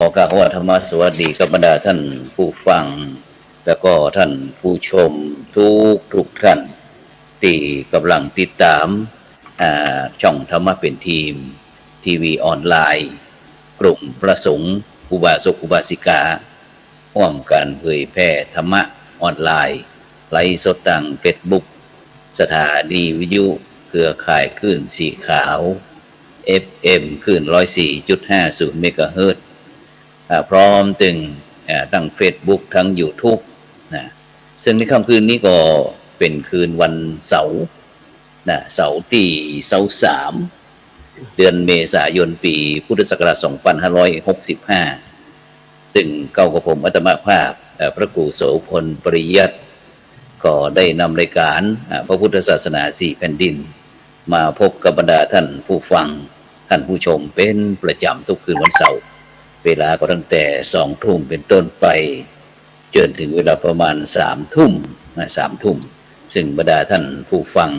ขอกราบธรรมสวัสดีกับบรรดาท่านผู้ฟังแล้วก็ท่านผู้ชมทุกท่านที่กำลังติดตามช่องธรรมะเป็นทีมทีวีออนไลน์กลุ่มพระสงฆ์อุบาสกอุบาสิการ่วมกันเผยแพร่ธรรมะออนไลน์ไลฟ์สดทาง Facebook สถานีวิทยุเครือข่ายคลื่นสีขาว FM คลื่น 104.50 เมกะเฮิรตซ์พร้อมถึงทั้ง Facebook ทั้ง YouTube นะซึ่งในค่ำคืนนี้ก็เป็นคืนวันเสาร์นะเสาร์ที่23เดือนเมษายนปีพุทธศักราช2565ซึ่งเก้ากับผมอาตมาภาพพระครูโสพลปริยัติก็ได้นำรายการพระพุทธศาสนา4แผ่นดินมาพบกับบรรดาท่านผู้ฟังท่านผู้ชมเป็นประจำทุกคืนวันเสาร์เวลาก็ตั้งแต่20:00 นเป็นต้นไปจนถึงเวลาประมาณ3 ทุ่มซึ่งบรรดาท่านผู้ฟัง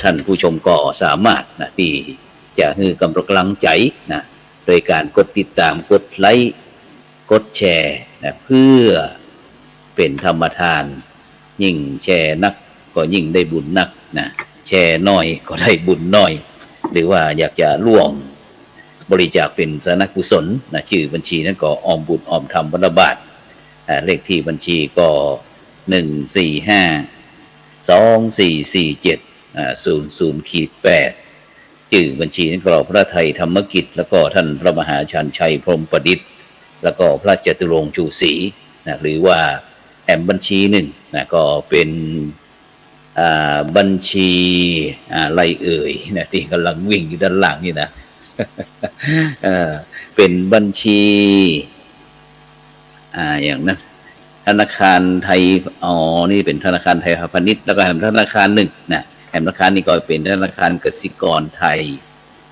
ท่านผู้ชมก็สามารถที่จะให้กำลังใจโดยการกดติดตามกดไลค์กดแชร์เพื่อเป็นธรรมทานยิ่งแชร์นักก็ยิ่งได้บุญนักแชร์น้อยก็ได้บุญน้อยหรือว่าอยากจะร่วมบริจาคเป็นสาธารณกุศลชื่อบัญชีนั้นก็ออมบุญออมธรรมบรรบาทเลขที่บัญชีก็145244700-8ชื่อบัญชีนั้นก็พระไทยธรรมกิจแล้วก็ท่านพระมหาชันชัยพรหมประดิษฐ์แล้วก็พระจตุรงค์ชูศรีหรือว่าบัญชีหนึ่งก็เป็นบัญชีอะไรเอ่ยที่กำลังวิ่งอยู่ด้านหลังนี่นะเป็นบัญชีอย่างนั้นธนาคารไทยนี่เป็นธนาคารไทยพาณิชย์แล้วก็ธนาคารหนึ่งธนาคารนี้ก็เป็นธนาคารกสิกรไทย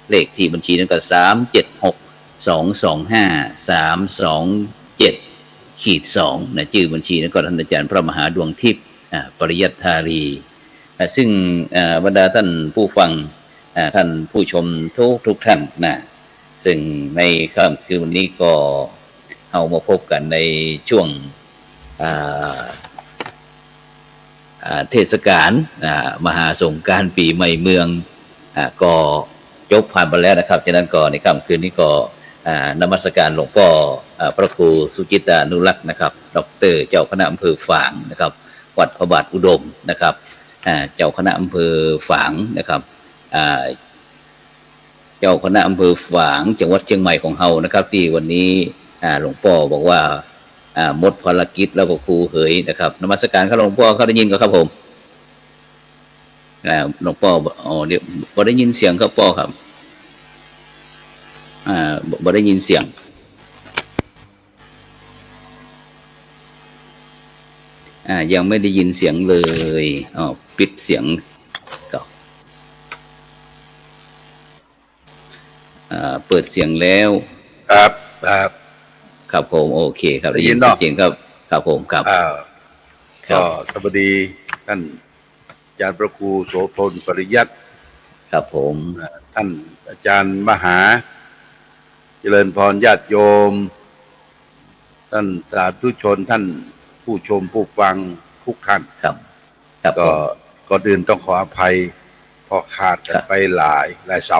เลขที่บัญชีนั้นก็376225327-2ชื่อบัญชีนั้นก็ท่านอาจารย์พระมหาดวงทิพย์ปริยัตถารีซึ่งบรรดาท่านผู้ฟังท่านผู้ชมทุกท่านซึ่งในค่ำคืนวันนี้ก็เอามาพบกันในช่วงเทศกาลมหาสงกรานต์ปีใหม่เมืองก็จบผ่านไปแล้วนะครับฉะนั้นก็ในค่ำคืนนี้ก็นมัสการหลวงพ่อพระครูสุจิตานุรักษ์นะครับดร.เจ้าคณะอำเภอฝางนะครับวัดพระบาทอุดมนะครับเจ้าคณะอำเภอฝางนะครับเจ้าคณะอำเภอฝางจังหวัดเชียงใหม่ของเฮานะครับที่วันนี้หลวงพ่อบอกว่าหมดภารกิจแล้วก็ครูเหยนะครับนมัสการครับหลวงพ่อเขาได้ยินครับผมหลวงพ่อเดี๋ยวบ่ได้ยินเสียงครับพ่อครับบ่ได้ยินเสียงยังไม่ได้ยินเสียงเลยปิดเสียงก็เปิดเสียงแล้วครับผมโอเคครับได้ยินชัดเจนครับผมครับก็สวัสดีท่านอาจารย์พระครูโสพลปริยัติครับผมท่านอาจารย์มหาเจริญพรญาติโยมท่านสาธุชนท่านผู้ชมผู้ฟังทุกท่านครับก็ก่อนอื่นต้องขออภัยพอขาดกันไปหลายเสา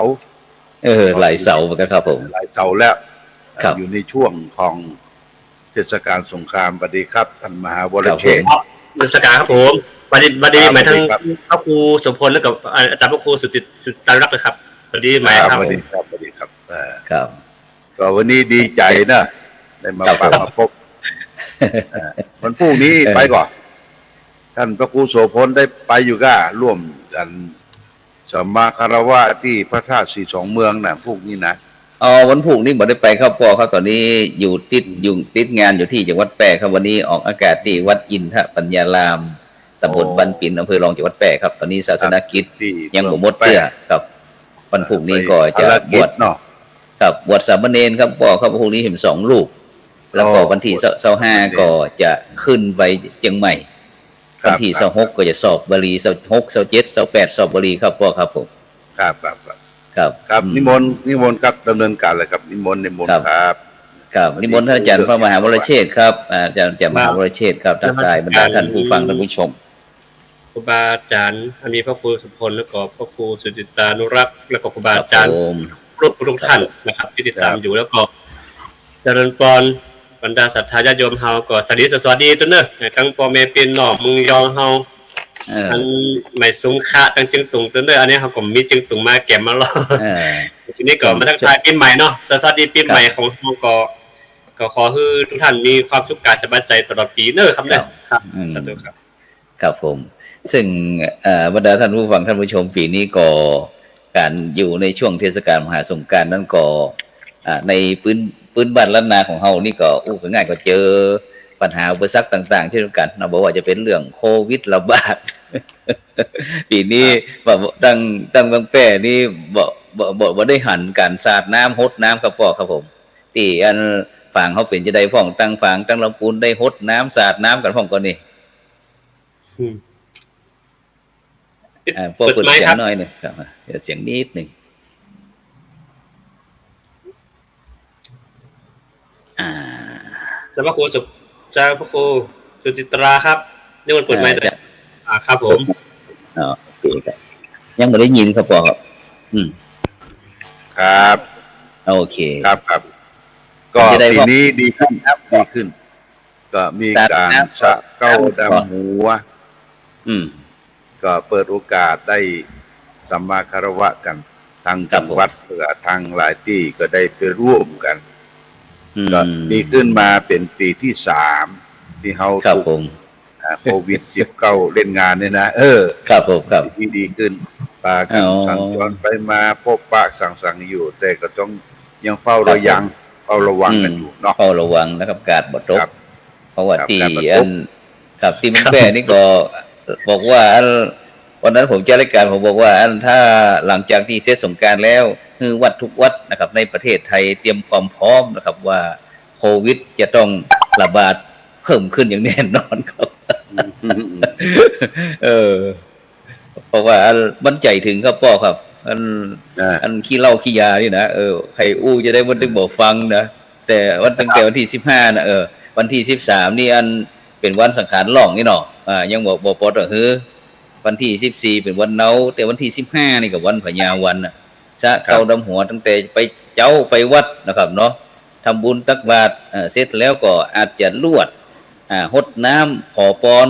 หลายเสาครับผมหลายเสาแล้วอยู่ในช่วงของเทศกาลสงครามบัดนี้ครับท่านมหาวรเชษฐ์เทศกาลครับผมบัดนี้หมายถึงพระครูสมพลแล้วกับอาจารย์พระครูสุจิตารักษ์นะครับบัดนี้หมายครับบัดนี้ครับก็วันนี้ดีใจนะได้มาพบวันพรุ่งนี้ไปก่อนท่านพระครูโสพลได้ไปอยู่ก็ร่วมกันสมมาคารวะที่พระธาตุ42เมืองพวกนี้นะวันพรุ่งนี้บ่ได้ไปครับพ่อครับตอนนี้อยู่ติดงานอยู่ที่จังหวัดแพร่ครับวันนี้ออกอากาศที่วัดอินทปัญญารามตำบลบันปินอำเภอรองจังหวัดแพร่ครับตอนนี้ศาสนกิจยังบ่หมดเตื้อครับวันพรุ่งนี้ก็จะบวชครับบวชสามเณรครับพ่อครับพรุ่งนี้เห็น2 ลูกแล้วก็วันที่25ก็จะขึ้นไปเชียงใหม่วันที่26ก็จะสอบบาลี26 27 28สอบบาลีครับพ่อครับผมครับนิมนต์ครับดำเนินการเลยครับนิมนต์ครับ ครับนิมนต์ท่านอาจารย์พระมหาวรเชษฐ์ครับอาจารย์มหาวรเชษฐ์ครับทักทายบรรดาท่านผู้ฟังท่านผู้ชมครูบาอาจารย์มีพระครูสุพลแล้วก็พระครูสุจิตานุรักษ์แล้วก็ครูบาอาจารย์ทุกท่านนะครับที่ติดตามอยู่แล้วก็เจริญพรบรรดาศรัทธาญาติโยมเฮาก็สวัสดีตัวเนอะทั้งพ่อแม่พี่น้องมึงยองเฮาทั้งไม่สูงค่าทั้งจึงตุงตัวเนอะอันนี้เฮาก็มีจึงตุงมาแก่มาล้อทีนี้ก็มาทักทายปีใหม่เนาะสวัสดีปีใหม่ของเฮาก็ขอให้ทุกท่านมีความสุขกายสบายใจตลอดปีเนอะครับเนี่ยครับสาธุครับครับผมซึ่งบรรดาท่านผู้ฟังท่านผู้ชมปีนี้ก็การอยู่ในช่วงเทศกาลมหาสงกรานต์นั้นก็ในพื้นบ้านล้านนาของเฮานี่ก็ง่ายก็เจอปัญหาอุปสรรคต่างๆเช่นกันนะบอกว่าจะเป็นเรื่องโควิดระบาดปีนี้ตั้งบางแป้นี่บ่ได้หันการสาดน้ำหดน้ำครับพ่อครับผมที่อันฝั่งเฮาเป็นจะได้พ้องตั้งฝั่งตั้งลำพูนได้หดน้ำสาดน้ำกันพ้องก่อนนี่พวกเปิดเสียงหน่อยหนึ่งครับเดี๋ยวเสียงนิดหนึ่งพระครูสุจิตราครับนี่มันเปิดไมค์ด้วยครับผมโอเคครับยังไม่ได้ยินครับพ่อครับครับโอเคครับก็ปีนี้ดีขึ้นครับดีขึ้นก็มีการสะเก้าดำหัวก็เปิดโอกาสได้สัมมาคารวะกันทางจังหวัดเพื่อทางหลายที่ก็ได้ไปร่วมกันก็มีขึ้นมาเป็นปีที่3ที่เฮาถูกโควิด-19 เล่นงานเนี่ยนะครับผมครับที่ดีขึ้นปากันสัญจรไปมาพบปะสั่งอยู่แต่ก็ต้องยังเฝ้าระวังกันอยู่เนาะเฝ้าระวังนะครับกาดบ่ตกเพราะว่าที่ครับที่มันแม่นี่ก็บอกว่าวันนั้นผมจัดรายการผมบอกว่าถ้าหลังจากที่เสร็จสงกรานต์แล้วคือวัดทุกวัดนะครับในประเทศไทยเตรียมความพร้อมนะครับว่าโควิดจะต้องระบาดเพิ่มขึ้นอย่างแน่นอนครับเพราะว่ามั่นใจถึงครับพ่อครับขี้เหล้าขี้ยานี่นะใครอู้จะได้วันถึงบอกฟังนะแต่ตั้งแต่วันที่15นะวันที่13นี่เป็นวันสังขารหล่องนี่เนาะยังบอกปอดวันที่14เป็นวันเนาแต่วันที่15นี่กับวันพญาวันน่ะชะเก้าดำหัวตั้งแต่ไปเจ้าไปวัดนะครับเนาะทำบุญตักบาตรเสร็จแล้วก็อาจจะลวดหดน้ำขอพร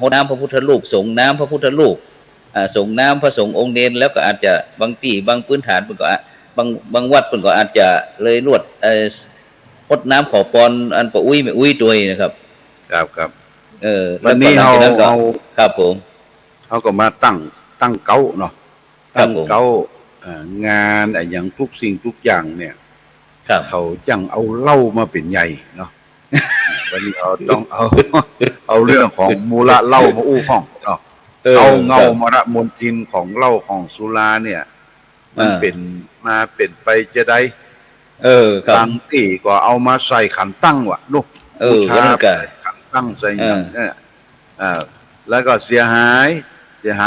หดน้ำพระพุทธรูปส่งน้ำพระพุทธรูปส่งน้ำพระสงฆ์องค์เนรแล้วก็อาจจะบางที่บางพื้นฐานเพิ่นก็บางวัดเพิ่นก็อาจจะเลยลวดหดน้ำขอพรอันปะอุ้ยไม่อุ้ยด้วยนะครับครับวันนี้เราครับผมเขาก็มาตั้งเก้าเนาะตั้งเก้างานอย่างทุกสิ่งทุกอย่างเนี่ยเขาจังเอาเหล้ามาเป็นใหญ่เนาะวันนี้เราต้องเอาเรื่องของมูลเหล้ามาอู้ห้องเนาะเอาเงามรมนทินของเหล้าของสุราเนี่ยมันเป็นไปจะได้บางที่ก็เอามาใส่ขันตั้งว่ะลูกบูชาขันตั้งใส่อย่างนี้แล้วก็เสียหา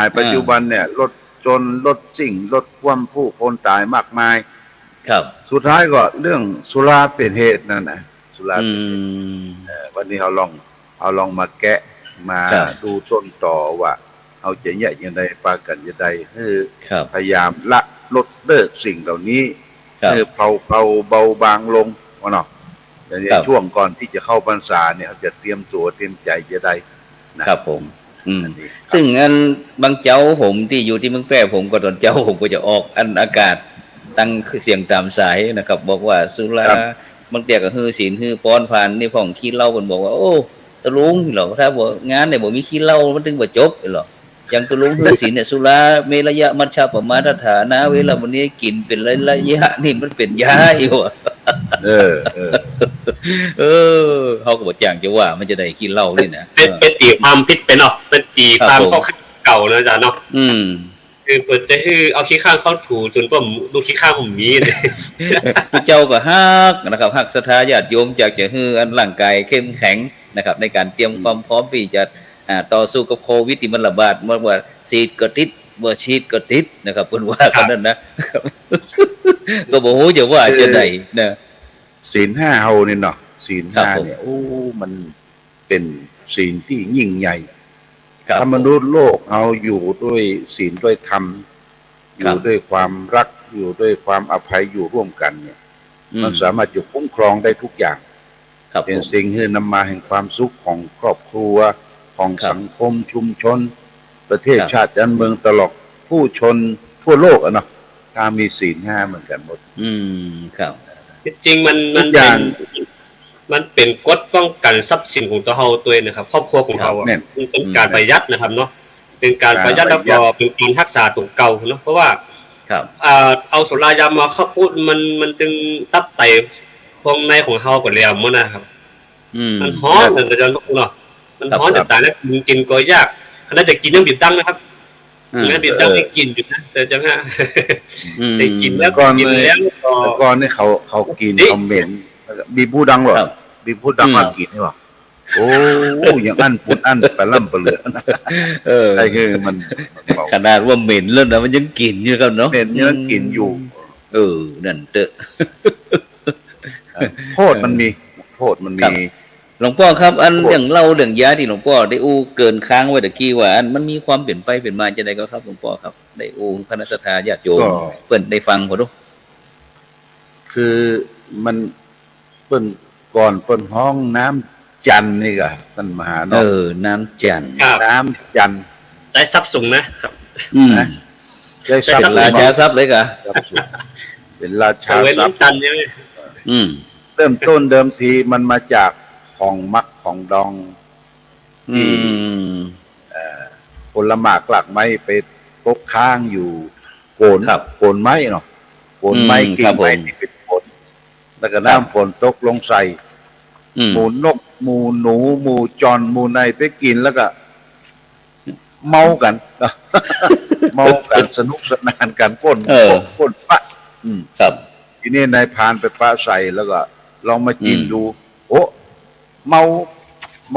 ยปัจจุบันเนี่ยรถจนรถสิ่งรถคว่ำผู้คนตายมากมายครับสุดท้ายก็เรื่องสุราเป็นเหตุนั่นนะสุราวันนี้เราลองมาแกะมาดูต้นต่อว่าเอาจะแยกยังไงปากันยังไงพยายามละลดเลิกสิ่งเหล่านี้เผาเบาบางลงเนาะในช่วงก่อนที่จะเข้าพรรษาเนี่ยจะเตรียมตัวเตรียมใจจะได้นะครับผมซึ่งบางเจ้าผมที่อยู่ที่เมืองแพร่ผมก็ตอนเจ้าผมก็จะออกอากาศตั้งเสียงตามสายนะครับบอกว่าสุราบางเตียก็ฮือศีลฮือป้อนผ่านนี่พ่องขี้เหล้าเพิ่นบอกว่าโอ้ตะลุงเหรอถ้าบ่งานเนี่ยบ่มีขี้เหล้ามันถึงบ่จบเหรออย่างตะลุงฮือศีลเนี่ยสุราเมระยะมัชฌะปมาทฐานะเวลาวันนี้กินเป็นระยะนี่มันเป็นยาอยู่เขาก็บอกอย่างจะว่ามันจะได้ขี้เหล้านี่นะเป็นตีความพิษเป็นเนาะเป็นตีความเข้าเก่านะจ๊ะเนาะคือเปิดจะคือเอาขี้ข้างเข้าถูจนผมดูขี้ข้างผมมีเลยเจ้าก็ฮักนะครับฮักศรัทธาญาติโยมจากจะฮือร่างกายเข้มแข็งนะครับในการเตรียมความพร้อมที่จะต่อสู้กับโควิดที่มันระบาดเมื่อว่าฉีดก็ติดบ่ฉีดก็ติดนะครับเพิ่นว่ากันนั่นนะก็บ่ฮู้จะว่าจะได้นะ ศีลห้าเฮาเนี่ยเนาะศีลห้าเนี่ยโอ้มันเป็นศีลที่ยิ่งใหญ่ถ้ามนุษย์โลกเอาอยู่ด้วยศีลด้วยธรรมอยู่ด้วยความรักอยู่ด้วยความอภัยอยู่ร่วมกันเนี่ยมันสามารถจะคุ้มครองได้ทุกอย่างเป็นสิ่งที่นำมาแห่งความสุขของครอบครัวของสังคมชุมชนประเทศชาติเมืองตลอดผู้ชนทั่วโลกอะเนาะถ้ามีศีลห้าเหมือนกันหมดครับจริงมันเป็นกฎป้องกันทรัพย์สินของตัวเฮาตัวเองนะครับครอบครัวของเราเป็นการประหยัดนะครับเนาะเป็นการประหยัดแล้วก็เป็นการรักษาตัวเก่าเนาะเพราะว่าเอาสุรายามาเข้าพูดมันจึงตับไตข้างในของเฮาก่อนแล้วมื้อนะครับมันฮ้อนแต่จะลุกเนาะมันฮ้อนจะตายแล้วกินก็ยากขณะจะกินยังบีบดังนะครับงั้นบีบดังให้กินอยู่นะแต่จังฮะได้กินแล้วก็กินแล้วก่อนนี่เขากินเขาเหม็นมีผู้ดังหรอมีผู้ดังมากินนี่หรอโอ้อย่างอันปุ่นอันปลาล่ำปลาเหลือไอ้คือมันขนาดว่าเหม็นแล้วนะมันยังกินอยู่ครับเนาะเหม็นยังกินอยู่นั่นเตอะโทษมันมีหลวงพ่อครับอันอย่างเล่าเรื่องยาที่หลวงพ่อได้เกินค้างไว้ตะกี้ว่าอันมันมีความเปลี่ยนไปเปลี่ยนมาจังได๋ก็ครับหลวงพ่อครับได้คณะศรัทธาญาติโยมเพิ่นได้ฟังบ่ดูคือมันเปิ้นก่อนเปิ้นห้องน้ำจันนี่ก็ท่านมหาเนาะน้ำจันใจซับสูงนะครับใจซับราชาทรัพย์เลยกะเป็นราชาทรัพย์จันใช่มั้ยเริ่มต้นเดิมทีมันมาจากของมักของดองที่ผลหมากหลักไม้ไปตกค้างอยู่โกนไม้เนาะโกนไม้กิ่งไม้ที่เป็นฝนแล้วก็น้ำฝนตกลงใส่หมูนกหมูหนูหมูจอนหมูในไปกินแล้วก็เมากันสนุกสนานกันป้นปะครับทีนี้นายพานไปปะใส่แล้วก็ลองมากินดูโอ้เม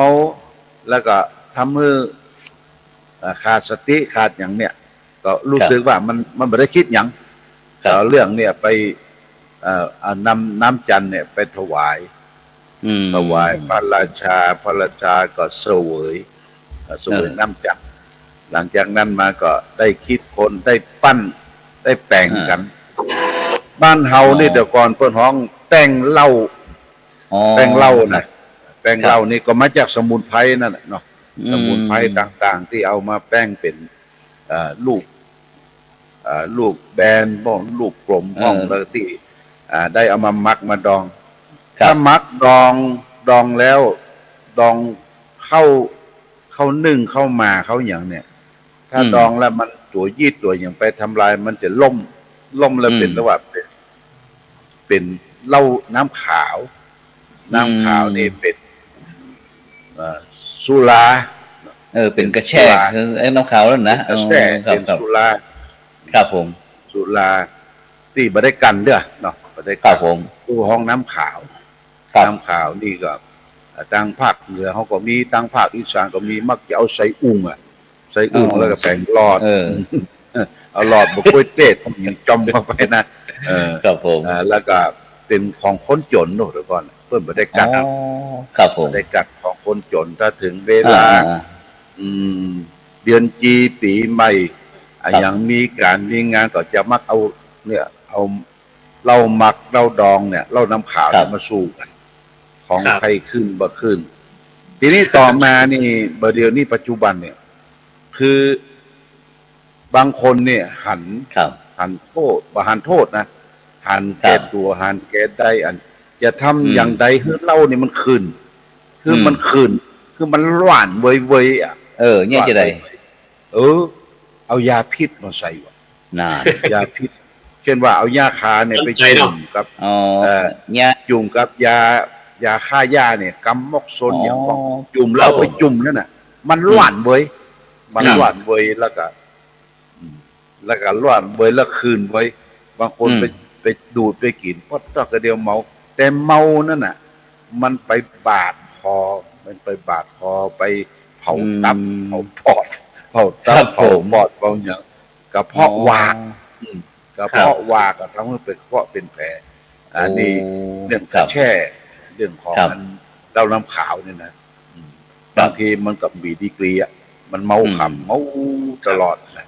าแล้วก็ทำให้ขาดสติขาดอย่างเนี้ยก็รู้สึกว่ามันไม่ได้คิดอย่างเรื่องเนี่ยไปนำน้ำจันเนี่ยไปถวายพระราชาก็เสวยน้ำจันหลังจากนั้นมาก็ได้คิดคนได้ปั้นได้แปลงกันบ้านเฮานี่เดี๋ยวก่อนเพิ่นห้องแต่งเหล้านะแป้งเหล้านี่ก็มาจากสมุนไพรนั่นแหละเนาะสมุนไพรต่างๆที่เอามาแป้งเป็นลูกแบนบ้องลูกกลมบ้องแล้วที่ได้เอามามักมาดองถ้ามักดองแล้วดองเข้านึ่งเข้ามาเข้าอย่างเนี่ยถ้าดองแล้วมันตัวยีดตัวอย่างไปทำลายมันจะล่มแล้วเป็นระหว่างเป็นเหล้าน้ำขาวนี่เป็นสุราเป็นกระแช่น้ำขาวแล้วนะกระแช่เป็นสุราครับผมสุราที่บ่ได้กันเด้อเนาะบ่ได้ครับผมตู้ห้องน้ำขาวนี่ก็ทางภาคเหนือเขาก็มีทางภาคอีสานก็มีมักจะเอาใส่อุ้งใส่อุ้งแล้วก็แปงหลอดเอาหลอดบ่กล้วยเตดอย่างจมเข้าไปนะครับผมแล้วก็เป็นของคนจนเนาะเดี๋ยวก่อนเพิ่นบ่ได้กัดครับผมได้กัดของคนจนถ้าถึงเวลาเดือนจีปีใหม่อย่างมีการมีงานก็จะมักเอาเนี่ยเอาเหล้าหมักเหล้าดองเนี่ยเหล้าน้ำขาวมาสู้กันของใครขึ้นบ่ขึ้นทีนี้ต่อมานี่เดี๋ยวนี้ปัจจุบันเนี่ยคือบางคนเนี่ยหันโทษบ่หันโทษนะหันแก่ตัวหันแก่ได้อย่าทำอย่างใดให้เหล้านี่มันขึ้นคือมันขึ้นคือมันหวานเว้ยเนี่ยจะได้เอายาพิษมาใส่ว่ะยาพิษ เช่นว่าเอายาคาเนี่ยไปจุ่มกับจุ่มกับยาฆ่าหญ้าเนี่ยกำมกซนอย่างพวกจุ่มแล้วไปจุ่มนั่นน่ะมันหวานเว้ยแล้วก็หวานเว้ยแล้วคืนไว้บางคนไปดูดไปกินพอตอกเดียวเมาแต่เมานั่นน่ะมันไปบาดคอไปเผาตับเผาปอดเผาปอดบางอย่างกระเพาะวากก็ทำให้เป็นกระเพาะเป็นแผล อันนี้เรื่องการแช่เรื่องของมันเหล้าน้ำขาวเนี่ยนะบางทีมันกับมีดีกรีอ่ะมันเมาขำเมาตลอดนะ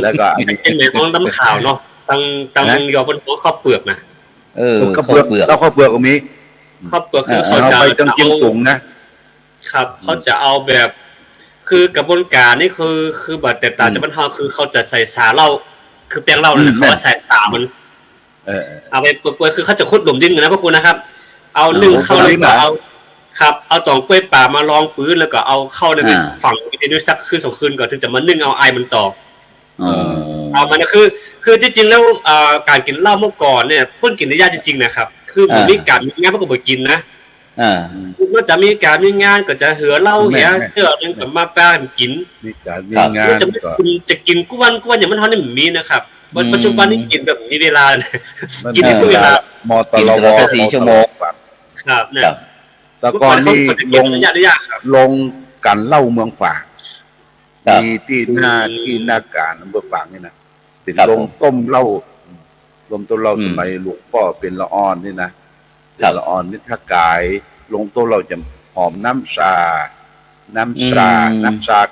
แล้วก็อันนี้เป็นในของน้ำขาวเนาะตั้งยอบนหัวข้าวเปลือกนะข้าวเปลือกแล้วข้าวเปลือกก็มีข้าวเปลือกคือเขาจะไปจังจิ้งตุ่งนะครับเขาจะเอาแบบคือกระบวนการนี่คือแบบแต่ต่างจากบ้านเราคือเขาจะใส่สาเหล้าคือแป้งเหล้าเนี่ยเขาว่าใส่สามันเอาไปเปื่อยคือเขาจะขุดหลุมดินนะพวกคุณนะครับเอานึ่งเข้าแล้วก็เอาครับเอาตองกล้วยป่ามารองปื้นแล้วก็เอาเข้าในฝังไปด้วยสักคืน2 คืนก่อนถึงจะมานึ่งเอาไอมันต่อเอามันคือจริงๆแล้วการกินเหล้าเมื่อก่อนเนี่ยเพิ่นกินได้ยากจริงๆนะครับคือมันมีการมีงานเพิ่นก็บ่กินนะมันจะมีการมีงานก็จะเหือเหล้าเหี้ยเตื้อนึงก็มาแป้งกินมีการมีงานจะกินกุวันอย่างมันเฮานี่มีนะครับปัจจุบันนี้กินแบบมีเวลากินทุกเวลามอตลว4 ชั่วโมงครับเนี่ยแต่ก่อนนี่ลงกันเหล้าเมืองฝางมีที่หน้าการอำเภอฝางนี่นะเป็นลงต้มเหล้าสมัยหลวงพ่อเป็นละอ่อนนี่นะละอ่อนนี่ถ้ากายลงต้มเราจะหอมน้ำชา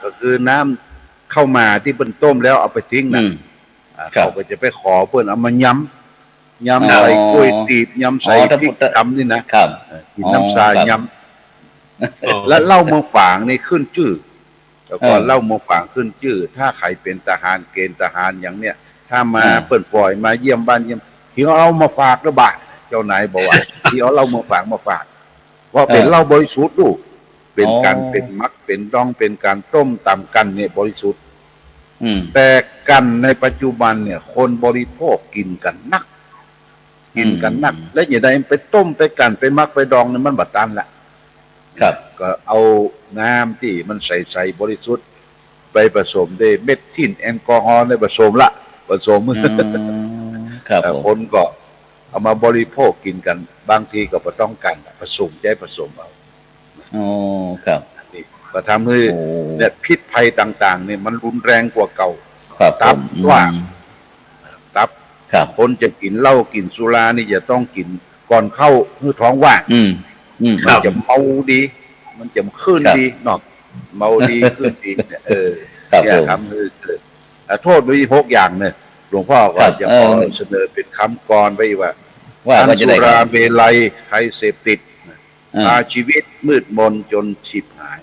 ก็คือน้ำเข้ามาที่เป็นต้มแล้วเอาไปทิ้งนะเขาก็จะไปขอเพื่อนเอามาย้ำใส่กล้วยตีบย้ำใส่พริกดำนี่นะกินน้ำชาย้ำแล้วเหล้าเมืองฝางนี่ขึ้นชื่อแล้วก็เหล้าเมืองฝางขึ้นชื่อถ้าใครเป็นทหารเกณฑ์ทหารอย่างเนี้ยถ้ามาเปิดปล่อยมาเยี่ยมบ้านเยี่ยมที่เอามาฝากระบาดเจ้านายบอกว่าที่เอาเหล้าเมืองฝางมาฝากว่าเป็นเหล้าบริสุทธิ์ดูเป็นการเป็นมักเป็นดองเป็นการต้มตำกันเนี่ยบริสุทธิ์แต่กันในปัจจุบันเนี่ยคนบริโภคกินกันนักและอย่างใดไปต้มไปกันไปมักไปดองเนี่ยมันบัดตันละครับก็เอาน้ำที่มันใส่บริสุทธิ์ไปผสมด้วยเมทิลแอลกอฮอล์ในผสมครับคนก็เอามาบริโภคกินกันบางทีก็บ่ต้องกันผสมเอาครับนี่ก็ทำให้เนี่ยพิษภัยต่างๆเนี่ยมันรุนแรงกว่าเก่าตับว่าคนจะกินเหล้ากินสุรานี่จะต้องกินก่อนเข้าเพื่อท้องว่างมันจะเมาดีมันจะขึ้นดีเนาะเมาดีขึ้นดีเนี่ยเนี่ยครับคือโทษมี6 อย่างเนี่ยหลวงพ่อก็จะขอเสนอเป็นคำกรไว้ว่าสุราเมลัยใครเสพติดพาชีวิตมืดมนจนฉิบหาย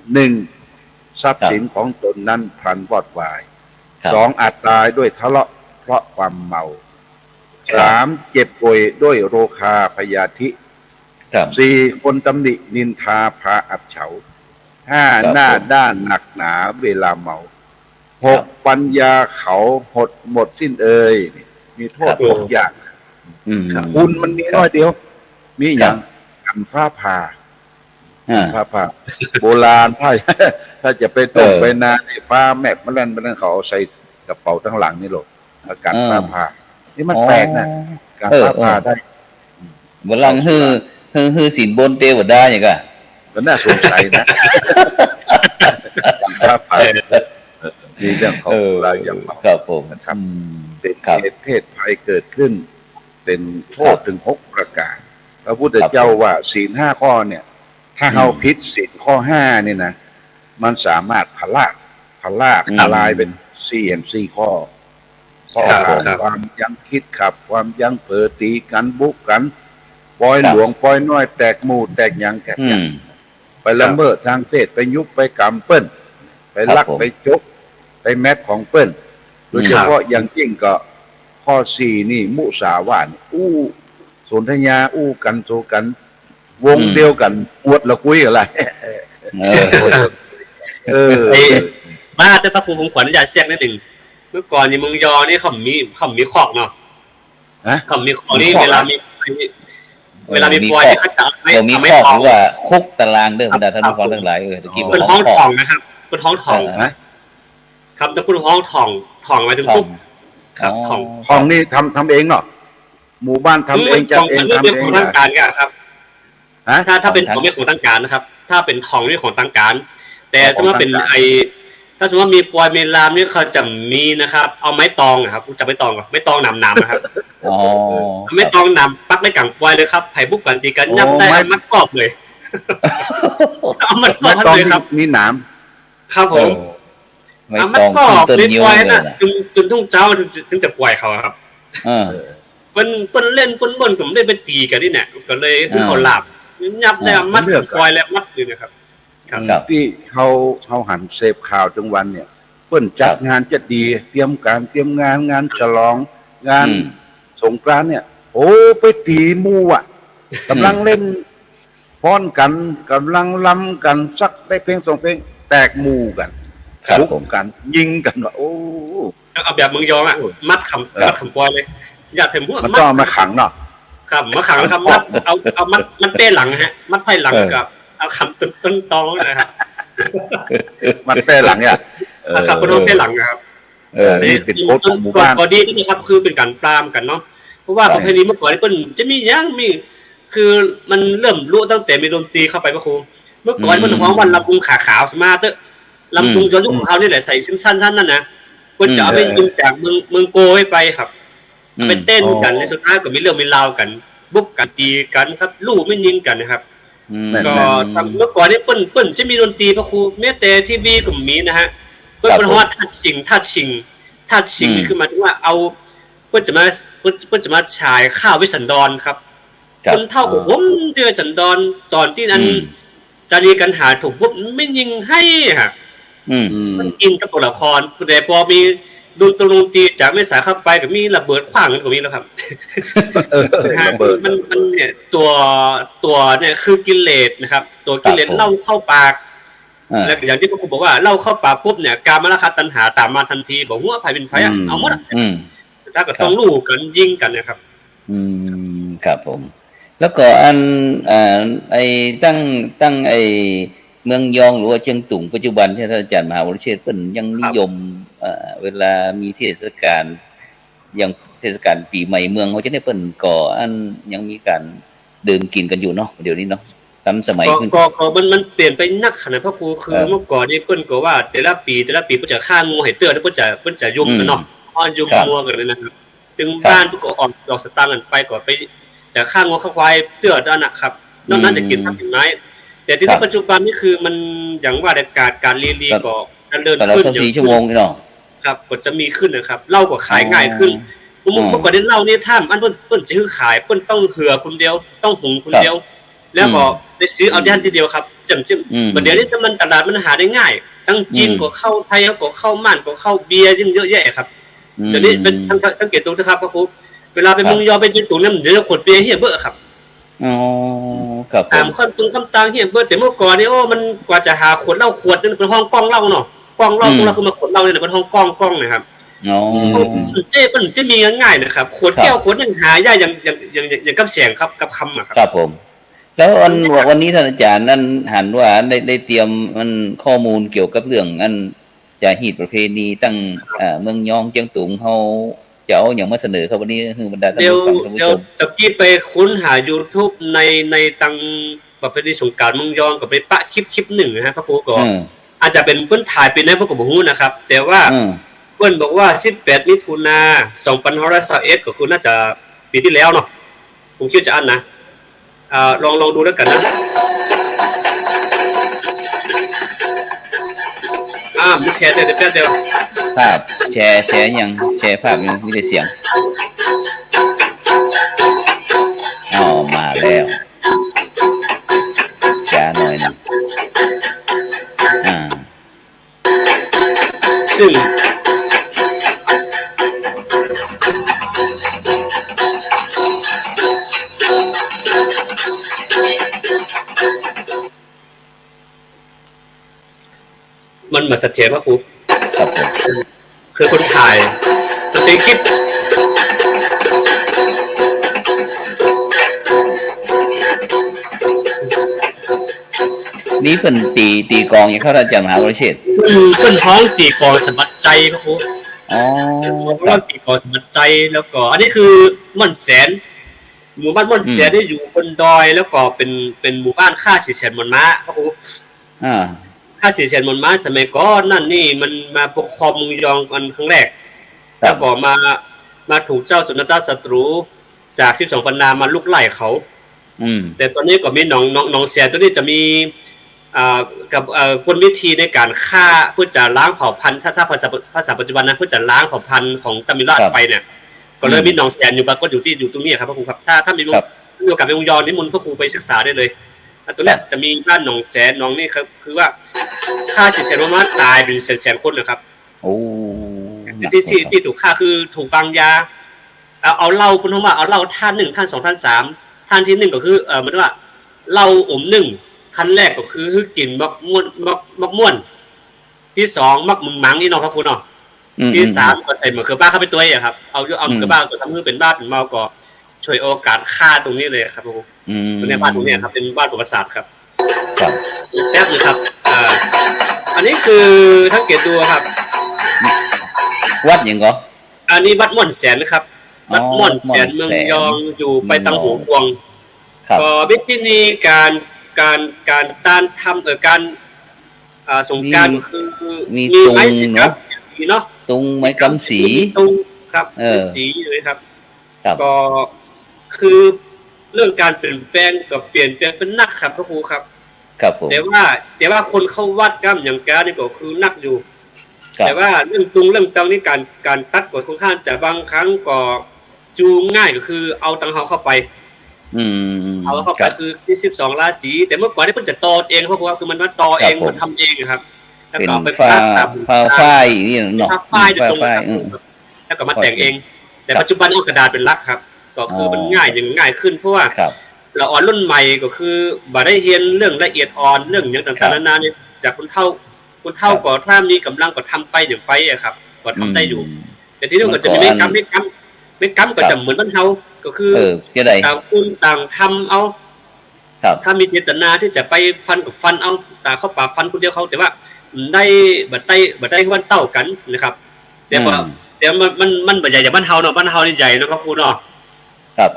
1ทรัพย์สินของตนนั้นพลันวอดวาย2อาจตายด้วยทะเลาะเพราะความเมา3เจ็บป่วยด้วยโรคาพยาธิ4คนตำหนินินทาพาอับเฉา5หน้าด้านหนักหนาเวลาเมา6ปัญญาเขาหมดสิ้นมีโทษ6 อย่างคุณมันมีน้อยเดียวมีอย่างกันฟ้าผ่าโบราณถ้าจะไปตกไปนาในฟ้าแมกมันนั่นเขาใส่กระเป๋าทั้งหลังนี่หรอกกันฟ้าผ่านี่มันแปลกนะการฟ้าผ่าได้บลังฮือสินบนเทวดาอย่างก็น่าสงสัยนะฟ้าผ่ามีเรื่องของสุราอย่างเมาครับผมนะครับเป็นเหตุเพศภัยเกิดขึ้นเป็นโทษถึง6 ประการพระพุทธเจ้าว่าศีล5 ข้อเนี่ยถ้าเราผิดศีลข้อ5เนี่ยนะมันสามารถพลายเป็น4 ข้อความยังคิดขับความยังเผลอตีกันบุกกันปล่อยหลวงปล่อยน้อยแตกหมู่แตกยังแตกยังไปละเมิดทางเพศไปยุบไปกำเปิ้นไปลักไปจกไปแมทของเปิ้นโดยเฉพาะอย่างยิ่งก็ข้อ4นี่มุสาวาทสนทนากันโซกันวงเดียวกันอวดละคุยอะไรมาแต่พระครูผมขวัญอยากแทรกนิดนึงเมื่อก่อนนี่เมืองยอนี่เขามีคอกเนาะเขามีคอกนี่เวลามีปล่อยนี่เขาจะมีคอกหรือว่าคุกตารางเด้อบรรดาท่านผู้ฟังทั้งหลายตะกี้เป็นห้องทองนะครับเป็นห้องทองครับจะพูดห้องทองหมายถึงคุกครับทองนี่ทำเองเนาะหมู่บ้านทำเองจัดเองทำเองของทางการครับถ้าเป็นของไม่ของทางการนะครับถ้าเป็นทองนี่ของทางการแต่สมมติว่าเป็น ถ้าสมมติว่ามีปอยมีลามนี่เขาจะมีนะครับเอาไม้ตองครับจะไม้ตองก่อนไม้ตองหนำนะครับอ๋อไม้ตองหนำปักในกลางปอยเลยครับไผ่บุกกันตีกันยับได้มัดกรอบเลยเอามัดกรอบเลยครับมีหนามครับผมเอามัดกรอบในปอยน่ะจนทุ่งเจ้าถึงจะปล่อยเขาครับเปิ้นเล่นเปิ้นบ่นผมได้ไปตีกันนี่เนี่ยก็เลยคือเขาหลับยับได้มัดปล่อยแล้วมัดเลยนะครับที่เขาหันเสพข่าวจังวันเนี่ยเปิ้นจัดงานจะดีเตรียมงานฉลองงานสงกรานต์เนี่ยโอ้ไปตีมูอ่ะกำลังเล่นฟ้อนกันกำลังล้ำกันสักได้เพลง2 เพลงแตกมูกันบุกกันยิงกันโอ้เอาแบบเมืองยองอ่ะมัดคำปล่อยเลยอย่าเพิ่มพวกมันต้องมาขังเนาะครับมาขังแล้วครับมัดเอามัดเต้หลังฮะมัดไพ่หลังกับเอาคำต้นตองนะครับมัดเต้หลังเนี่ยครับเป็นเต้หลังนะครับนี่เป็นโค้ดของหมู่บ้านก็ดีนี่ครับคือเป็นการปรามกันเนาะเพราะว่าประเพณีเมื่อก่อนนี่เป็นจะมียังมีคือมันเริ่มรู้ตั้งแต่มีดนตรีเข้าไปพระครูเมื่อก่อนมันฮ้องวันลำพุงขาขาวสมาร์ทลำพุงย้อนยุคเขานี่แหละใส่สั้นนั่นนะคนจะเอาไปยิงจากเมืองโกให้ไปครับไปเต้นกันในสุดท้ายก็มีเรื่องมีราวกันบุกกันตีกันครับลู่ไม่ยิงกันนะครับก็ทำเมื่อก่อนนี่เปิ้นจะมีดนตรีพระครูแม้แต่ทีวีก็มีนะฮะเปิ้นว่าทัดชิงนี่คือหมายถึงว่าเอาเปิ้นจะมาฉายข้าววิสันดรครับคนเท่ากับผมเดือสันดรตอนที่นั้นจารีกันหาถูกปุ๊บไม่ยิงให้ครับมันอินกับตัวละครแต่พอมีดนตรีจากไม่สายเข้าไปกับมีระเบิดขว้างกันก็มีแล้วครับมันเนี่ยตัวเนี่ยคือกิเลสนะครับตัวกิเลสเล่าเข้าปากแล้วอย่างที่พระครูบอกว่าเล่าเข้าปากปุ๊บเนี่ยกามราคะตัณหาตามมาทันทีบอกว่าภัยเป็นภัยเอาหมดถ้าก็ต้องรู้กันยิงกันนะครับครับผมแล้วก็ไอ้ตั้งไอ้เมืองยองหรือว่าเชียงตุงปัจจุบันที่ท่านอาจารย์มหาวรเชษฐ์เพิ่นยังนิยมเวลามีเทศกาลอย่างเทศกาลปีใหม่เมืองเขาจะได้เพิ่นก่อยังมีการดื่มกินกันอยู่เนาะเดี๋ยวนี้เนาะทันสมัยขึ้นก็มันเปลี่ยนไปนักขนาดพระครูคือเมื่อก่อนนี่เพิ่นก็ว่าแต่ละปีเพิ่นจะฆ่างูให้เตือนแล้วเพิ่นจะยุ่มกันเนาะอ้อนยุ่มงัวกันเลยนะครับถึงบ้านเพิ่นก็ออกดอกสตางค์กันไปก็ไปจะฆ่างูฆ่าควายเตือนนั่นน่ะครับนอกนั้นจะกินผักกินไม้แต่ที่ปัจจุบันนี่คือมันอย่างว่าการรีก็ดำเนินขึ้น24 ชั่วโมงเนาะครับก็จะมีขึ้นนะครับเหล้าก็ขายง่ายขึ้นเมื่อก่อนได้เหล้านี่ถ้าอันเปิ้นจะขายเปิ้นต้องเหือคนเดียวต้องหุงคนเดียวแล้วก็ได้ซื้อเอาย่านทีเดียวครับจำประเดี๋ยวนี้มันตลาดมันหาได้ง่ายทั้งจีนก็เข้าไทยก็เข้าม่านก็เข้าเบียร์ยิ่งเยอะแยะครับเดี๋ยวนี้เป็นสังเกตดูนะครับพระครูเวลาไปเมืองยอไปจีนตุงเนี่ยเดี๋ยวขวดเบียร์เฮียเบ้อครับครับตามคำต่างเฮียเบ้อแต่เมื่อก่อนนี่โอ้มันกว่าจะหาขวดเหล้าขวดนึงเป็นห้องกล้องเหล้าเนาะกล้องเหล้าของเราคือมาขวดเหล้าเนี่ยเป็นห้องกล้องนะครับมันจะมีง่ายๆนะครับขวดแก้วขวดนึงหายากอย่างกับเสียงครับกับคำอ่ะครับผมแล้ววันนี้ท่านอาจารย์นั่นหันว่าได้เตรียมมันข้อมูลเกี่ยวกับเรื่องจะฮีตประเพณีตั้งเมืองยองเจียงตุงเฮาจะเอาอย่างมาเสนอครับวันนี้คือบรรดาท่านผู้ฟังท่านผู้ชมตะกี้ไปค้นหา YouTube ในตังประเพณีสงกรานต์เมืองยองกับไปปะคลิปหนึ่งนะฮะพระครูก็อาจจะเป็นเพิ่นถ่ายเป็นในพวกบ่ฮู้นะครับแต่ว่าเพิ่นบอกว่า18มิถุนายน2521ก็คือน่าจะปีที่แล้วเนาะผมคิดจะอันนะลองดูแล้วกันนะมีแชร์แต่แป๊บเดียวภาพแชร์ยังแชร์ภาพยังมีแต่เสียงมาแล้วช้าหน่อยนะซึ่งมันมาเสถียรพระครูครับคือคนถ่ายมันเป็นคลิปนี้เป็นตีกองอย่างเข้าราชมหาวรเชษฐ์เป็นท้องตีกองสมัครใจพระครูว่าตีกองสมัครใจแล้วก็อันนี้คือม่อนแสนหมู่บ้านม่อนแสนได้อยู่บนดอยแล้วก็เป็นหมู่บ้านค่า400,000 มนม้าพระครู ข้าเสียเฉียนมนมาสมัยก่อนนั่นนี่มันมาปกครองเมืองยองกันครั้งแรกแล้วก็มาถูกเจ้าสุนันทศัตรูจาก12ปันนามาลุกไล่เขาแต่ตอนนี้ก็มีน้องเสียตัวนี้จะมีกับกลวิธีในการฆ่าเพื่อจะล้างเผ่าพันธุ์ถ้าภาษาปัจจุบันนะเพื่อจะล้างเผ่าพันธุ์ของตามิลราชไปเนี่ยก็เลยมีน้องแสนอยู่ปรากฏอยู่ตรงนี้ครับพระครูครับถ้ามีโอกาสไปวงยอนนิมนต์พระครูไปศึกษาได้เลยตัวนี้จะมีบ้านหนองแสนน้องนี่ครับคือว่าฆ่าเสียมาตายเป็นแสนคนนะครับโอ้ที่ถูกฆ่าคือถูกวางยาเอาเหล้าคุณผู้ว่าเอาเหล้าท่าน1ท่าน2ท่าน3ท่านที่1ก็คือเหมือนว่าเหล้า1ขั้นแรกก็คือกินมักม่วนที่2มักมึงมังนี่เนาะพระครูเนาะที่3ก็ใส่มะเขือบ้าเข้าไปตัวอ่ะครับเอามะเขือบ้าก็ทำให้เป็นบ้าเป็นเมาก็ช่วยโอกาสฆ่าตรงนี้เลยครับพระครูตรงนี้บ้านตรงนี้ครับเป็นบ้านประวัติศาสตร์ครับแป๊บนึงครับอันนี้คือทั้งเกียรติดูครับวัดอย่างก็อันนี้วัดม่อนแสนนะครับวัดม่อนแสนเมืองยองอยู่ไปตังหูควงก็วิธีการต้านทำการสงการคือมีไม้สีเนาะตุงไม้กำสีตุงครับสีเลยครับก็คือเรื่องการเปลี่ยนแปลงกับเปลี่ยนแปลงเป็นนักครับพระครูครับครับผมแต่ว่าคนเข้าวัดกำอย่างการนี่ก็คือนักอยู่แต่ว่าเรื่องตุงเรื่องตังนี่การตัดกฎค่อนข้างจะบางครั้งก็จูงง่ายก็คือเอาตังเขาเข้าไปเอาเข้าไปคือที่12ราศีแต่เมื่อก่อนนี่เพิ่นจะตอเองเพราะว่าคือมันมาตอเองมันทำเองครับแล้วก็ไปผ้าฝ้ายนี่เนาะผ้าฝ้ายตรงแล้วก็มาแต่งเองแต่ปัจจุบันเอากระดาษเป็นหลักครับก็คือมันง่ายขึ้นเพราะว่าเราอ่อนรุ่นใหม่ก็คือบ่ได้เรียนเรื่องละเอียดอ่อนเรื่องอย่างต่างๆนานาเนี่ยจากคนเฒ่าก็ถ้ามีกำลังก็ทำไปอย่างไปอะครับก็ทำได้อยู่แต่ที่นี่ก็จะมีไม่กำก็จะเหมือนบ้านเฮาก็คือต่างคนต่างทำเอาถ้ามีเจตนาที่จะไปฟันกับฟันเอาตาเข้าป่าฟันคนเดียวเขาแต่ว่าได้บัดได้วันเต้ากันนะครับแต่มันใหญ่อย่างบ้านเฮาเนาะบ้านเฮานี่ใหญ่นะครับครูเนาะ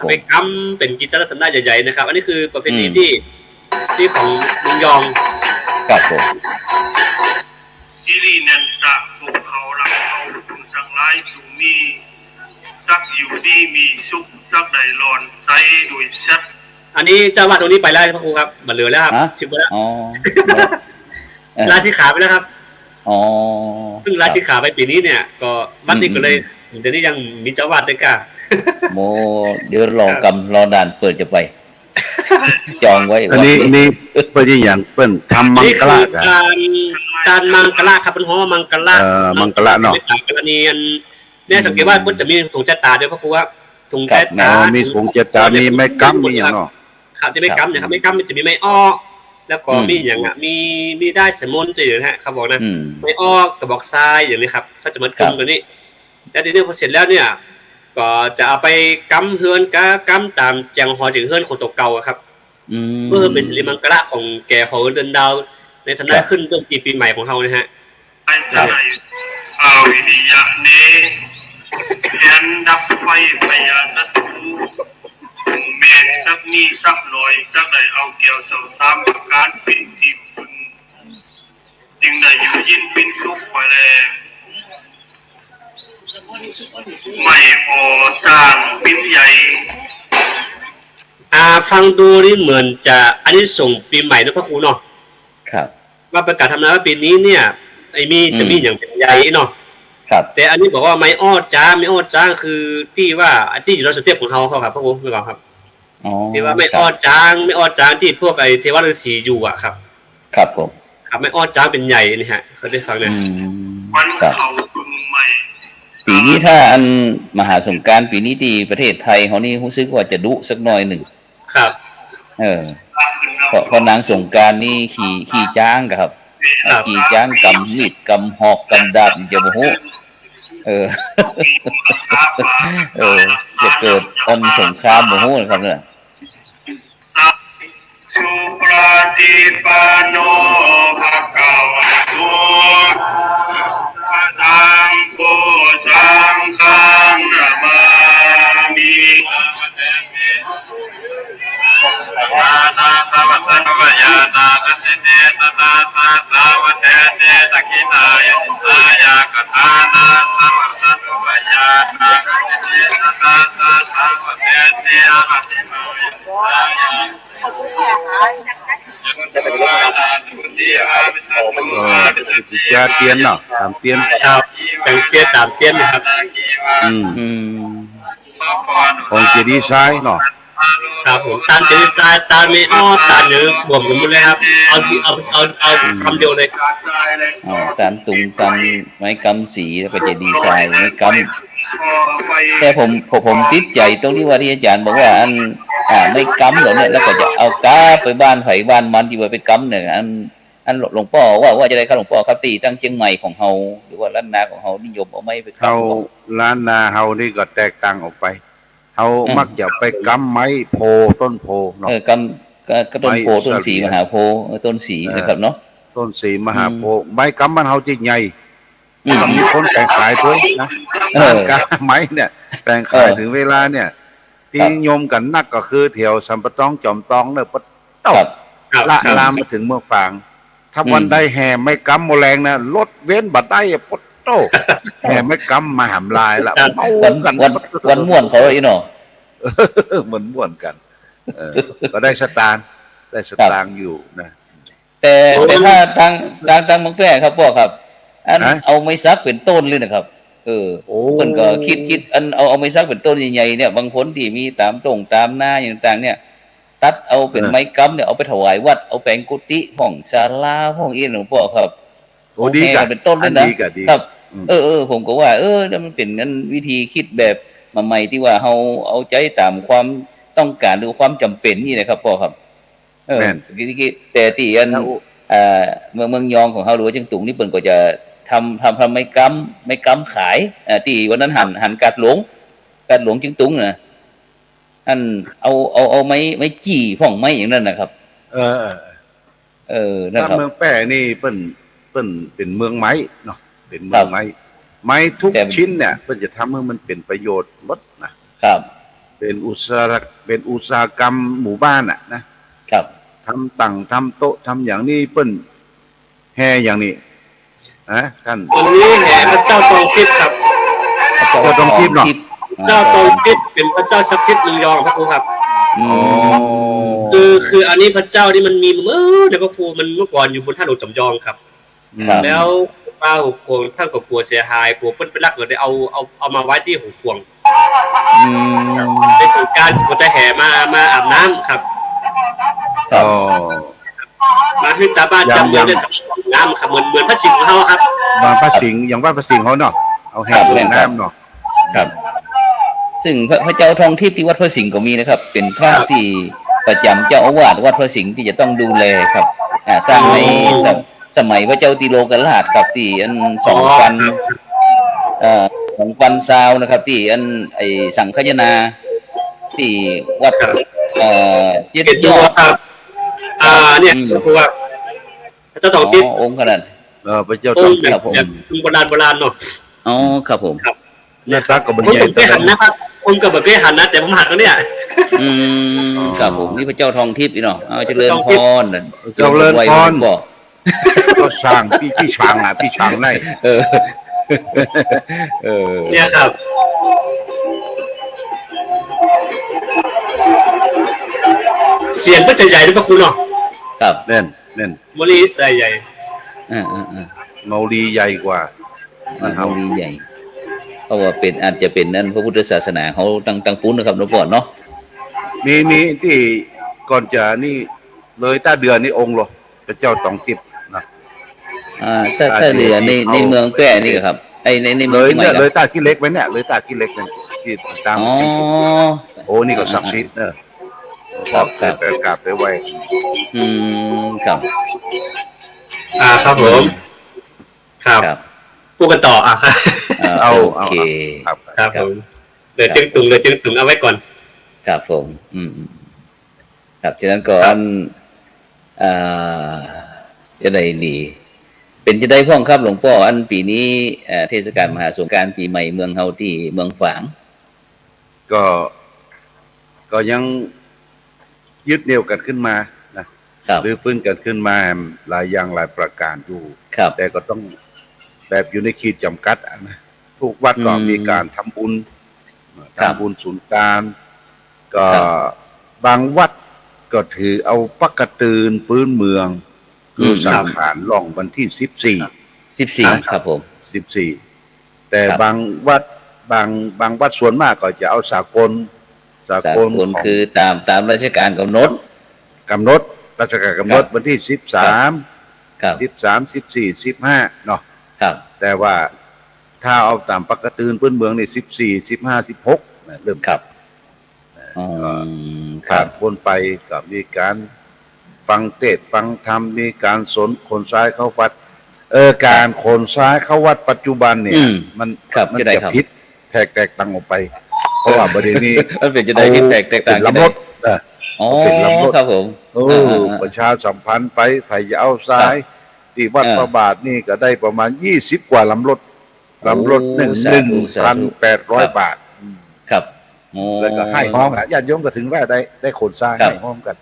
ไปกำเป็นกิจลักษณะใหญ่ๆนะครับอันนี้คือประเพณีที่ของเมืองยองครับผมที่นี่นันตะพวกเขารักเขาคุณทั้งหลายจงมีจักอยู่ดีมีสุขจักได้หลอนใจโดยชัดอันนี้เจ้าวาดตรงนี้ไปแล้วพระครูครับมาเหลือแล้วครับชิบไปแล้วลาสิขาไปแล้วครับซึ่งลาสิขาไปปีนี้เนี่ยก็วัดนี้ก็เลยเดี๋ยวนี้ยังมีเจ้าวาดด้วยกันโมเดี๋ยวรอด่านเปิดจะไปจองไว้อันนี้เปิ้นอย่างเปิ้นทำมังกรการมังกรครับเป็นหัวมังกรมังกรเนาะกรณีเนี่ยสังเกตว่าเปิ้นจะมีถุงเจตาด้วยพระครูว่าถุงเจตามีถุงเจตามีไม้กำมีอย่างเนาะครับจะไม่กำนะครับไม่กำมันจะมีไม้อ้อแล้วก็มีอย่างมีได้สมุนจะอยู่นะฮะครับบอกนะไม้อ้อกระบอกทรายอย่างนี้ครับเขาจะมากำตัวนี้แล้วทีนี้พอเสร็จแล้วเนี่ยก็จะเอาไปกำเฮือนกำตามแจงหอถึงเฮือนของตัวเก่าครับเพื่อเป็นสิริมังคละของแก่ของเดือนดาวในฐานะขึ้นต้นปีใหม่ของเฮานะฮะเอาวิทยานี้เรียนดับไฟพยาศัตรูเมนสักนี่สักหน่อยจักได้เอาเกี่ยวเจ้าสามประการปินที่คุณจึงได้อยู่ยินเป็นสุขไปแล้วไม่พอสร้างปิ้นใหญ่ฟังดูนี่เหมือนจะอันนี้ส่งปีใหม่นะพระครูเนาะครับว่าประกาศทำนายว่าปีนี้เนี่ยจะมีอย่างเป็นใหญ่เนาะครับแต่อันนี้บอกว่าไม่อ้อจ้างคือที่ว่าที่อยู่ในสเต็ปของเขาครับพระครูไม่หรอกครับที่ว่าไม่อ้อจ้างที่พวกไอเทวฤาษีอยู่อ่ะครับครับผมครับไม่อ้อจ้างเป็นใหญ่นี่ฮะเขาได้ฟังเนี่ยมันเขาบึงใหม่ปีนี้ถ้าอันมหาสงกรานต์ปีนี้ที่ประเทศไทยเขานี่รู้สึกว่าจะดุสักหน่อยหนึ่งครับเพราะนางสงกรานต์นี่ขี่จ้างครับขี่จ้างกำมีดกำหอกกำดาบจะโมโหจะเกิดต้นสงครามโมโหนะครับเนี่ยสุปฏิปันโนภะคะวะโตสังโฆสังฆังนะมามิยานาสัมปะสัมปะยานาคัสเตส ตตาสาสาวะเตเตตะกินายะตายากทานาสัมสัตุวายานาเตตตาสาสาวะเตเตอะระติมายะตายาจะเตียนเนาะตามเตียน ครับจังเตี้ยตามเตี้ยนนะครับ ของเจดีย์ซ้ายเนาะ ครับผมตามเจดีย์ทรายตามเมอ้อตามเนื้อบวมกันหมดเลยครับเอาคำเดียวเลย ตามตุงตามไม้กำสีแล้วก็จะดีไซน์ไม้กำแต่ผมติดใจตรงที่ว่าที่อาจารย์บอกว่าอันไม่กำเหรอเนี่ยแล้วก็จะเอาก้าไปบ้านไผ่บ้านมันที่ว่าไปกำเนี่ยอันหลวงพ่อว่าจะได้ครับหลวงพ่อครับตีตั้งเชียงใหม่ของเฮาหรือว่าล้านนาของเฮานิยมเอาไม้ไปกำ เฮาล้านนาเฮานี่ก็แตกต่างออกไปเฮามักจะไปกำไม้โพต้นโพเนาะกำก็ต้นโพต้นสีมหาโพต้นสีนะครับเนาะต้นสีมหาโพไม้กำบ้านเฮาจิใหญ่ก็มีคนแบ่งขายด้วยนะการไม้เนี่ยแบ่งขายถึงเวลาเนี่ยที่นิยมกันนักก็คือแถวสัมปะตองจอมตองเนี่ยปะเต้าละลามมาถึงเมืองฝางถ้าวันได้แห่ไม่กำโมแรงนะรถเว้นบัดได้ปดโตแห่ไม่กำมาหามลายละเมากันวันม่วนเขาอีเนาะเหมือนม่วนกันก็ได้สตางค์อยู่นะแต่ถ้าทางเมืองแพร่ครับพ่อครับอันเอาไม้ซักเป็นต้นเลยนะครับคนก็คิดอันเอาไม้ซักเป็นต้นใหญ่ๆเนี่ยบางคนที่มีตามตรงตามหน้าอย่างต่างเนี่ยตัดเอาเป็นไม้กำเนี่ยเอาไปถวายวัดเอาแปลงกุฏิห้องศาลาห้องอีหลวงพ่อครับโอ้ดีกันเป็นต้นเลยนะครับผมก็ว่ามันเป็นงั้นวิธีคิดแบบมาใหม่ที่ว่าเราเอาใจตามความต้องการหรือความจำเป็นนี่นะครับพ่อครับแต่ที่อันเมืองยองของเฮาหรือว่าจังตุงนี่เพิ่นก็จะทำไม้กำขายที่วันนั้นหันกาดหลวงจังตุงน่ะอันเอาไม้จี้พ่องไม้อย่างนั้นนะครับนะครับเมืองแป้นี่เปิ้นเป็นเมืองไม้เนาะเป็นเมืองไม้ทุกชิ้นเนี่ยเปิ้นจะทำให้มันเป็นประโยชน์หมดนะครับเป็นอุตสาหกรรมหมู่บ้านนะครับทำตั้งทำโต๊ะทำอย่างนี้เปิ้นแห่อย่างนี้ท่านวันนี้แห่พระเจ้าทองทิพย์ครับเจ้าทองทิพย์เนาะเจ้าทองทิพย์เป็นพระเจ้าศักดิ์สิทธิ์เมืองยองพระครูครับคืออันนี้พระเจ้านี่มันมีเดี๋ยวพระครูมันเมื่อก่อนอยู่บนท่าหลวงจำยองครับแล้วป้าหัวควงท่านกับครัวเสียหายครัวเปิ้นไปรักเลยเอามาไว้ที่หัวควงในสงกรานต์ก็จะแห่มาอาบน้ำครับมาให้จ้าบ้านจำเมืองได้สำน้ำครับเหมือนพระสิงห์ของเขาครับบางพระสิงห์อย่างว่าพระสิงห์เขาเนาะเอาแห่ส่งน้ำเนาะครับซึ่งพระเจ้าทองทิพย์ที่วัดพระสิงห์ก็มีนะครับเป็นพระที่ประจำเจ้าอาวาสวัดพระสิงห์ที่จะต้องดูแลครับสร้างในสมัยพระเจ้าติโลกราชกับที่อัน2,000 ซาวนะครับที่อันไอสังฆยนาที่วัดเจ็ดยอดครับเนี่ยคือว่าพระเจ้าทองทิพย์องค์ขนาดพระเจ้าทองทิพย์องค์โบราณเนาะอ๋อครับผมครับเนี่ยครับกับบรรยายแต่หันนะครับองค์กับแบบไม่หันนะแต่ผมหักแล้วเนี่ยครับผมนี่พระเจ้าทองทิพย์เนาะเจริญพรเจริญพรก็สร้างพี่ช้างพี่ช้างได้เนี่ยครับเสียงก็จะใหญ่ด้วยพระคุณเนาะครับเน่นโมลีใส่ใหญ่โมลีใหญ่กว่าโมลีใหญ่เพราะว่าเป็นอาจจะเป็นนั่นพระพุทธศาสนาเขาตั้งปุ้นนะครับหลวงพ่อเนาะมีที่ก่อนจะนี่เลยต้าเดือนนี่องค์หรอพระเจ้าตองทิพย์นะต้าเดือนในเมืองแก่นี่ครับไอในเมืองที่ไหนเลยต้าขี้เล็กไว้เนี่ยเลยต้าขี้เล็กนั่นที่ตามโอ้นี่ก็ศักดิ์สิทธิ์บอกไปกราบไปไหว้ครับครับผมครับพูดกันต่อโอเคครับผมเดี๋ยวจึงตุงเอาไว้ก่อนครับผมครับฉะนั้นก่อนจะได้ดีเป็นจะได้พ่องครับหลวงพ่ออันปีนี้เทศกาลมหาสงกรานต์ปีใหม่เมืองเฮาที่เมืองฝางก็ยังยึดเหนี่ยวกันขึ้นมานะ หรือฟื้นกันขึ้นมาหลายอย่างหลายประการอยู่แต่ก็ต้องแบบอยู่ในขีดจำกัดนะทุกวัดก็มีการทำบุญศูนย์การก็บางวัดก็ถือเอาปักกระตืนพื้นเมืองคือสังขารล่องวันที่14ครับผม14แต่บางวัดบางวัดส่วนมากก็จะเอาสากลคือตามราชการกำหนดราชการกำหนดวันที่13 14 15เนาะแต่ว่าถ้าเอาตามปักกระตืนพื้นเมืองนี่14 15 16เริ่มขาดพ้นไปก็มีการฟังเทศน์ฟังธรรมมีการขนซ้ายเข้าวัดการขนซ้ายเข้าวัดปัจจุบันเนี่ยมันจะผิดแตกต่างออกไปเพราะว่าประเด็นนี้มันเป็นจะได้ที่แตกต่างลำรถเป็นลำรถครับผมประชาสัมพันธ์ไปไผ่เอาซ้ายที่วัดพระบาทนี่ก็ได้ประมาณ20กว่าลำรถ1,800 บาทครับแล้วก็ให้ห้องญาติโยมก็ถึงว่าได้ขนซ้ายให้ห้องกัน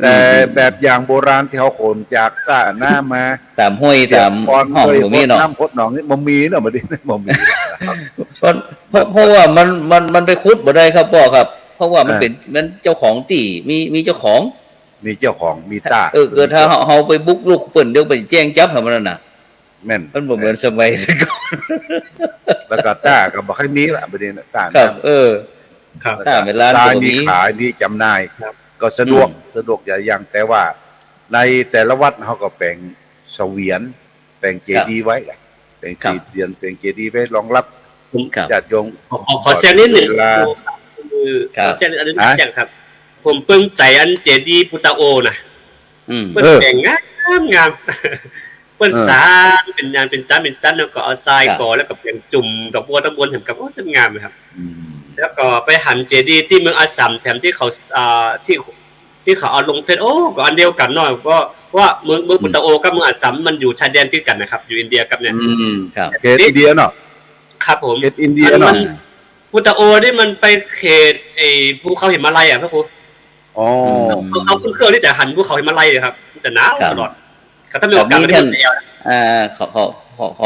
แต่แบบอย่างโบราณที่เขาขนจากก้าหน้ามาตามห้วยตามห้องตรงนี้เนาะน้ำพดหนองนี่บ่มีเนาะบ่ได้บ่มีเพราะว่ามันไปขุดบ่ได้ครับพ่อครับเพราะว่ามันเจ้าของที่มีเจ้าของมีตาเกิดถ้าเฮาไปบุกลุกเปิ้นเดี๋ยวไปแจ้งจับให้มันน่ะแม่นมันบ่เหมือนสมัยก่อนแล้วก็ตาก็บ่ค่อยมีละประเด็นตาครับครับตาเวลามีขายมีจำหน่ายก็สะดวกอย่างแต่ว่าในแต่ละวัดเขาก็แปลงเสวียนแปลงเจดีย์ไว้แปลงเจดีย์แปลงเจดีย์ไว้รองรับญาติโยมขอแซงนิดหนึ่งคือขอแซงอันนี้อย่างครับผมปึ้งใจอันเจดีย์พุทธโอนะเปิ้นแต่งงามเปิ้นสารเป็นยานเป็นจันแล้วก็เอาทรายก่อแล้วก็เปลี่ยนจุ่มดอกบัวตะบนแถมกับจะงามครับแล้วก็ไปหันเจดีย์ที่เมืองอาสัมแถมที่เขาที่เขาเอาลงเฟซก็อันเดียวกันหน่อยก็ว่าเมืองพุทธโอกับเมืองอาสัมมันอยู่ชายแดนติดกันนะครับอยู่อินเดียกับเนี่ยเขตอินเดียเนาะครับผมเขตอินเดียเนาะพุทธโอนี่มันไปเขตไอ้ภูเขาหิมาลัยอ่ะพระครูเขาคุ้นเคยที่จะหันภูเขาหิมาลัยเลยครับแต่หนาวตลอดถ้ามีโอกาสท่านข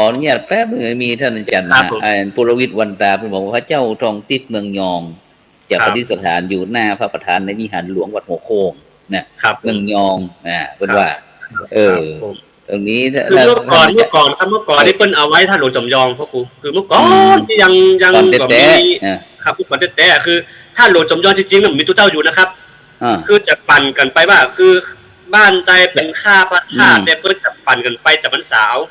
ออนุญาตแป๊บนึงมีท่านอาจารย์ปุรวิทย์วันตาเพิ่นบอกว่าพระเจ้าทองติดเมืองยองจะประดิษฐานอยู่หน้าพระประธานในวิหารหลวงวัดหัวโค้งนะเมืองยองเพิ่นว่าตรงนี้คือเมื่อก่อนนี่เพิ่นเอาไว้ท่านหลวงจำยองพ่อครูคือเมื่อก่อนที่ยังก็มีครับก่อนแต่คือท่านหลวงจำยองจริงๆน่ะมีตัวเจ้าอยู่นะครับคือจะปั่นกันไปว่าคือบ้านใต้เป็นข้าพระธาตุแต่เพิ่นจะปั่นกันไปจากวันเสาร์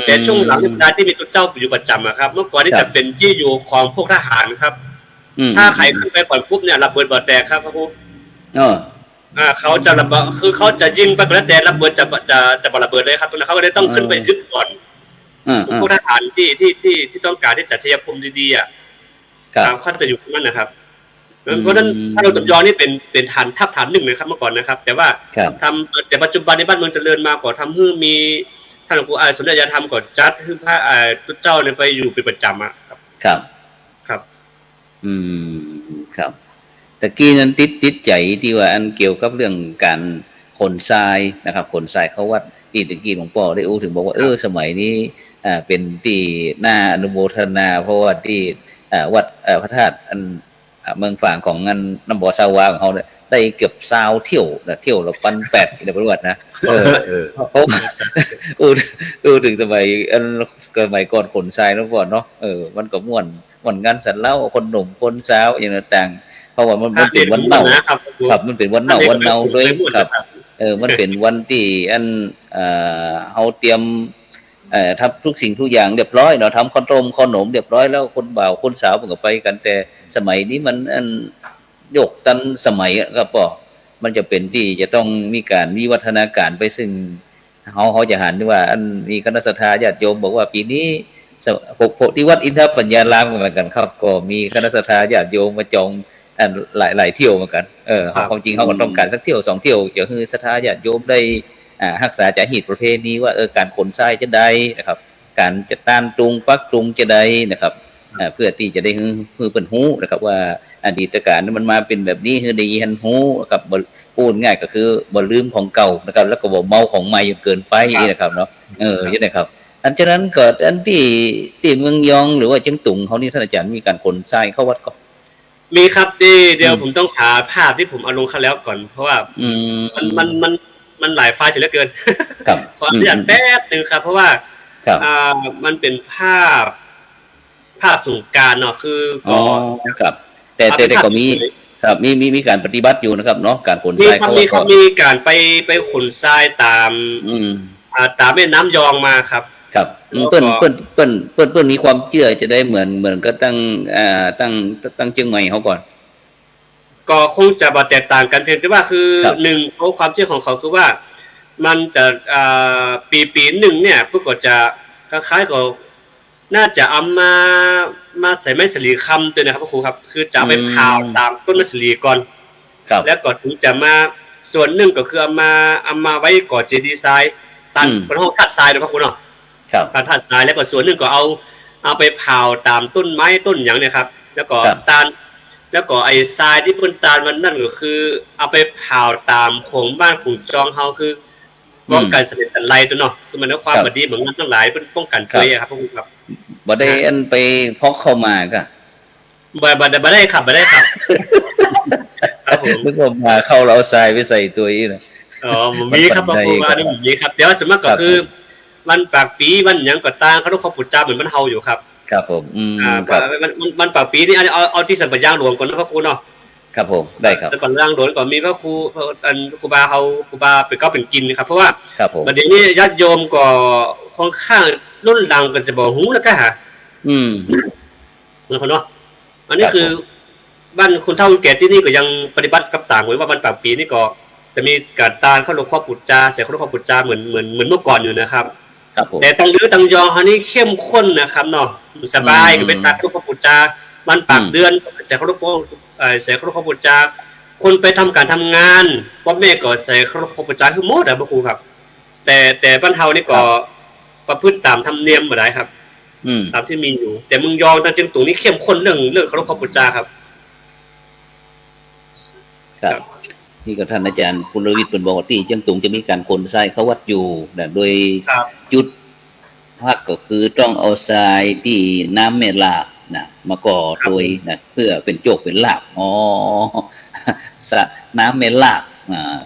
แต่ช่วงหลังที่มีตัวเจ้าอยู่ประจำอะครับเมื่อก่อนนี่จะเป็นที่อยู่ของพวกทหารครับถ้าใครขึ้นไปก่อนปุ๊บเนี่ยระเบิดบ่อแตกครับครูเขาจะระเบิดคือเขาจะยิงไปแล้วแต่ระเบิดจะบ่ระเบิดเลยครับตรงนั้นเขาก็เลยต้องขึ้นไปยึดก่อนพวกทหารที่ต้องการที่จะชัยภูมิดีๆอ่ะเขาจะอยู่ตรงนั้นนะครับเพราะฉะนั้นถ้าเราจำยองนี่เป็นฐานทัพฐานหนึ่งเลยครับเมื่อก่อนนะครับแต่ว่าทำแต่ปัจจุบันในบ้านเมืองเจริญมาก่อนทำให้มีท่านหลวงปู่สมเด็จยาธรรมก่อนจัดให้พระพุทธเจ้าเนี่ยไปอยู่เป็นประจำอ่ะครับครับครับตะกี้นั้นติดใจที่ว่าอันเกี่ยวกับเรื่องการขนทรายนะครับขนทรายเข้าวัดที่ตะกี้หลวงพ่อได้ถึงบอกว่าสมัยนี้เป็นที่น่าอนุโมทนาเพราะว่าที่วัดพระธาตุอันเมืองฝางของงานน้ำบ่อซาวาของเขาเนี่ยได้เกือบ20เที่ยวละ1,800ในประวัตินะเพราะถึงสมัยก่อนขนทรายแล้วก่อนเนาะมันก็ม่วนงานสันเล่าคนหนุ่มคนสาวอย่างต่างเพราะว่ามันเป็นวันเน่าครับมันเป็นวันเน่าด้วยครับมันเป็นวันที่อันเฮาเตรียมทำทุกสิ่งทุกอย่างเรียบร้อยเนาะทำขนมเรียบร้อยแล้วคนบ่าวคนสาวมันก็ไปกันแต่สมัยนี้มันอันโยกตันสมัยครับป่อมันจะเป็นที่จะต้องมีการวิวัฒนาการไปซึ่งเขาจะหันว่าอันมีคณะศรัทธาญาติโยมบอกว่าปีนี้พวกที่วัดอินทปัญญารามเหมือนกันครับก็มีคณะศรัทธาญาติโยมมาจองอันหลายเที่ยวเหมือนกันความจริงเขาก็ต้องการสักเที่ยว2เที่ยวจะคือศรัทธาญาติโยมได้รักษาจารีตประเพณีว่าการขนทรายจะได้นะครับการจะต้านตุงปักตุงจะได้นะครับ เพื่อที่จะได้ฮือเพิ่นฮู้นะครับว่าอดีตการนั้นมันมาเป็นแบบนี้ฮือได้ยินฮู้นะครับบ่พูดง่ายก็คือบ่ลืมของเก่านะครับแล้วก็บ่เมาของใหม่จนเกินไปนะครับเนาะอย่างนี้นะครับอันฉะนั้นก็อันที่เมืองยองหรือว่าเชียงตุงเขานี่ท่านอาจารย์มีการขนทรายเข้าวัดก็มีครับเดี๋ยวผมต้องหาภาพที่ผมเอาลงเขาแล้วก่อนเพราะว่ามันหลายไฟล์เสียเหลือเกินครับขออนุญาตแป๊บนึงครับเพราะว่ามันเป็นภาพสงกรานต์เนาะคืออ๋อครับแต่ก็มีครับมีการปฏิบัติอยู่นะครับเนาะการขนทรายเข้าวัดมีการไปขนทรายตามแม่น้ำยองมาครับครับเปิ้นมีความเชื่อจะได้เหมือนก็ตั้งเชียงใหม่เขาก่อนก็คงจะบ่แตกต่างกันเพียงแต่ว่าคือ1เพราะความเชื่อของเขาคือว่ามันจะปีนึงเนี่ยพวกก็จะคล้ายๆกับน่าจะเอามาใส่ไม้สลีคำตัวนะครับพระครูครับคือจะไปเผาตามต้นไม้สลีก่อนแล้วก็ถึงจะมาส่วนหนึ่งก็คือเอามาไว้ก่อเจดีย์ทรายตันเป็นห้องธาตุทรายนะพระครูเนาะการธาตุทรายแล้วก็ส่วนหนึ่งก็เอาไปเผาตามต้นไม้ต้นอย่างเนี่ยครับแล้วก็ตาลแล้วก็ไอ้ทรายที่เพิ่นตาลมันนั่นก็คือเอาไปเผาตามของบ้านของจองเฮาคือป้องกันเสน่ห์สันไลตัวเนาะคือมันความบดีเหมือนกันทั้งหลายเพิ่นป้องกันเคยครับพวกคุณครับบ่ได้อันไปพกเข้ามาก็บ่ได้ครับครับผมนึกว่ามาเข้าเราทรายไปใส่ตัวนี้นะอ๋อมีครับพวกคุณว่านี่มีครับแต่ว่าส่วนมากก็คือวันปากปีวันหยังก็ต่างเขาต้องขอปุจจาเหมือนมันเฮาอยู่ครับครับผมมันปากปีนี่เอาที่สัมปย่างหลวงก่อนนะพระครูเนาะครับผมได้ครับสัมปย่างหลวงก่อนมีพระครูครูบาเฮาครูบาเป็นก็เป็นกินครับเพราะว่าประเดี๋ยวนี้ญาติโยมก็ค่อนข้างรุ่นหลังก็จะบอกหูแล้วก็หานะคนเนาะอันนี้คือบ้านคุณเฒ่าแก่ที่นี่ก็ยังปฏิบัติกับต่างไว้ว่าวันปากปีนี่ก็จะมีการตาลเข้าหลวงพ่อปุจจาเสียเข้าหลวงพ่อปุจจาเหมือนเมื่อก่อนอยู่นะครับแต่ตังลือตังยองอันนี้เข้มข้นนะครับเนาะสบายก็เป็นตาเข้าหลวงพ่อปุจจาวันปากเดือนเสียเข้าหลวงพ่อเสียเข้าหลวงพ่อปุจจาคนไปทำการทำงานพ่อแม่ก็เสียเข้าหลวงพ่อปุจจาคือหมดพระครูครับแต่บ้านเฮานี่ก็ประพฤติตามธรรมเนียมบ่ได้ครับตามที่มีอยู่แต่เมืองยองตังเชียงตุงนี่เข้มข้นเรื่องเข้าหลวงพ่อปุจจาครับครับที่กับท่านอาจารย์ปุรวิทย์เป็นบอกว่าที่เชียงตุงจะมีการขนทรายเข้าวัดอยู่นะโดยจุดพักก็คือต้องเอาทรายที่น้ำแม่ลาบนะมาก่อโดยนะเพื่อเป็นโจกเป็นลาบน้ำแม่ลาบ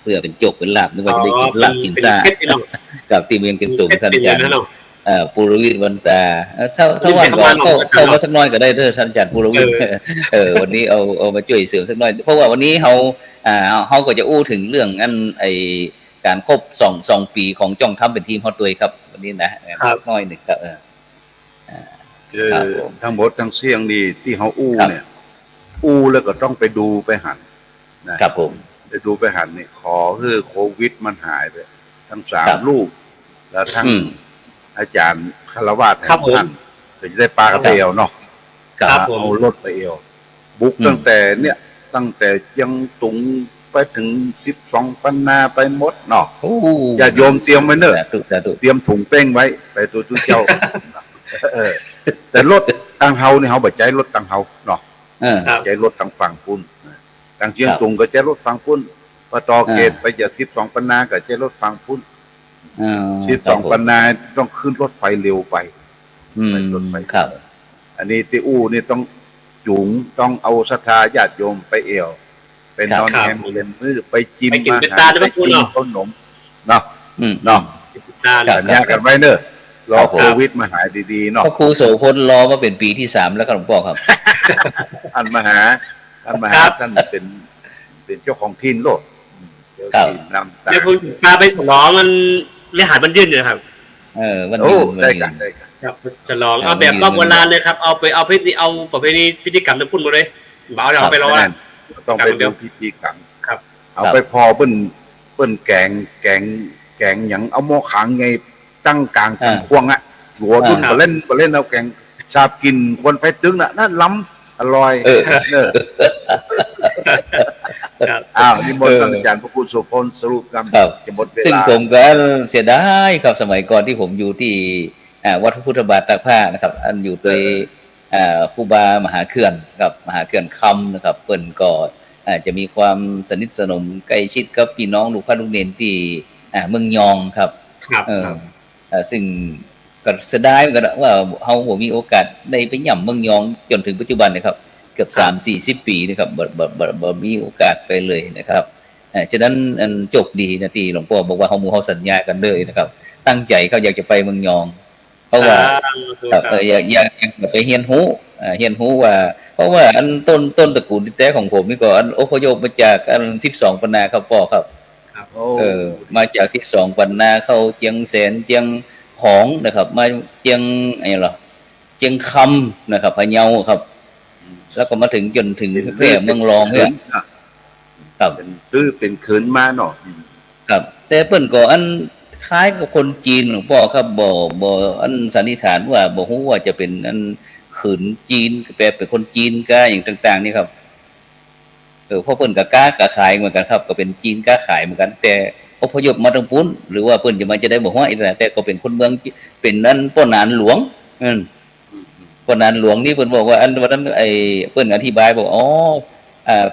เพื่อเป็นโจกเป็นลาบนึกว่าจะได้กินลาบกินซ่ากับที่เมืองเชียงตุงท่านอาจารย์ปุรวิทย์วันตาถ้าว่าเข้ามาสักน้อยก็ได้เด้อท่านอาจารย์ปุรวิทย์วันนี้เอามาช่วยเสริมสักน้อยเพราะว่าวันนี้เขาก็จะอู้ถึงเรื่องอันการครบ2ปีของจ้องทำเป็นทีมฮอตตัวครับวันนี้นะน้อยหนึ่งครับทั้งหมดทั้งเสียงนี่ที่เขาอู้เนี่ยอู้แล้วก็ต้องไปดูไปหันนะครับผมไปดูไปหันนี่ขอคือโควิดมันหายไปทั้ง3ลูกแล้วทั้งอาจารย์คารวะท่านก็จะได้ปลากระเตียวเนาะเอารถไปเอวบุกตั้งแต่ยังตุงไปถึง12 ปันนาไปหมดเนาะอย่าโยมเตรียมไว้เนอะเตรียมถุงเป้งไว้ไปตัวเจ้าแต่รถตังเฮานี่เฮาบ่ใจรถตังเฮาเนาะใจรถตังฝั่งปุ้นตังเชียงตุงก็ใจรถฝั่งปุ้นพอต่อเขตไปจาก12 ปันนาก็ใจรถฝั่งปุ้น12 ปันนาต้องขึ้นรถไฟเร็วไปรถไฟครับอันนี้ที่อู้นี่ต้องจุงต้องเอาศรัทธาญาติโยมไปเอวเป็นนอนแฮมเป็นมือไปจิ้มมาหาไปจิ้มต้นหนมเนาะสัญญากันไว้เนอะรอโควิดมาหายดีๆเนาะพระครูโสพลรอมาเป็นปีที่3แล้วครับหลวงพ่อครับท่านมหาท่านเป็นเจ้าของถิ่นโลดเจ้าถิ่นนำตาเดี๋ยวผมพาไปฉลองมันไม่หายมันยื่นเลยครับวันได้กันครับฉลองเอาแบบโบราณเลยครับเอาประเพณีพิธีกรรมทั้งพุ่นมาเลยเอาไปรอต้องไปดูพิธีกรรมครับเอาไปพอเปิ้นแกงอย่างเอาหม้อขังไงตั้งกลางควงหัวรุ่นมาเล่นเอาแกงชาบกินคนไฟตึงนั่นล้ำอร่อยนี่หมดท่านอาจารย์พระครูโสพลสรุปกันจะหมดเวลาซึ่งผมก็เสียดายครับสมัยก่อนที่ผมอยู่ที่วัดพระพุทธบาทตากผ้านะครับอันอยู่โดย ครูบามหาเขื่อนครับมหาเขื่อนคำนะครับเพิ่นก็จะมีความสนิทสนมใกล้ชิดกับพี่น้องลูกศิษย์ลูกเนรที่เมืองยองครับ ครับซึ่งก็เสียดายเหมือนกันว่าเฮาบ่มีโอกาสได้ไปย่ำเมืองยองจนถึงปัจจุบันนะครับเกือบ3-40 ปีนะครับบ่มีโอกาสไปเลยนะครับฉะนั้นอันโชคดีนะที่หลวงพ่อบอกว่าเฮาหมู่เฮาสัญญากันเลยนะครับตั้งใจเขาอยากจะไปเมืองยองเพราะว่าอยากไปเรียนรู้ว่าเพราะว่าอันต้นตระกูลแท้ของผมนี่ก็อันอพยพมาจากอัน12ปันนาครับพ่อครับมาจาก12ปันนาเข้าเจียงแสนเจียงของนะครับมาเจียงไอ้เหรอเจียงคำนะครับพะเยาครับแล้วก็มาถึงจนถึงแพร่เมืองรองเนี่ยครับเป็นคืนมาเนาะครับแต่เพิ่นก็อันคล้ายกับคนจีนหลวงพ่อครับบ่อันสันนิษฐานว่าบ่ฮู้ว่าจะเป็นอันขืนจีนแปลเป็นคนจีนก็อย่างต่างๆนี่ครับเพราะเพิ่นก็ค้าขายเหมือนกันครับก็เป็นจีนค้าขายเหมือนกันแต่อพยพมาทางปุ้นหรือว่าเพิ่นจะได้บ่ฮู้อีกแต่ก็เป็นคนเมืองเป็นนั้นป้นานหลวงป้นานหลวงนี่เพิ่นบอกว่าอันวันนั้นไอ้เพิ่นอธิบายบอก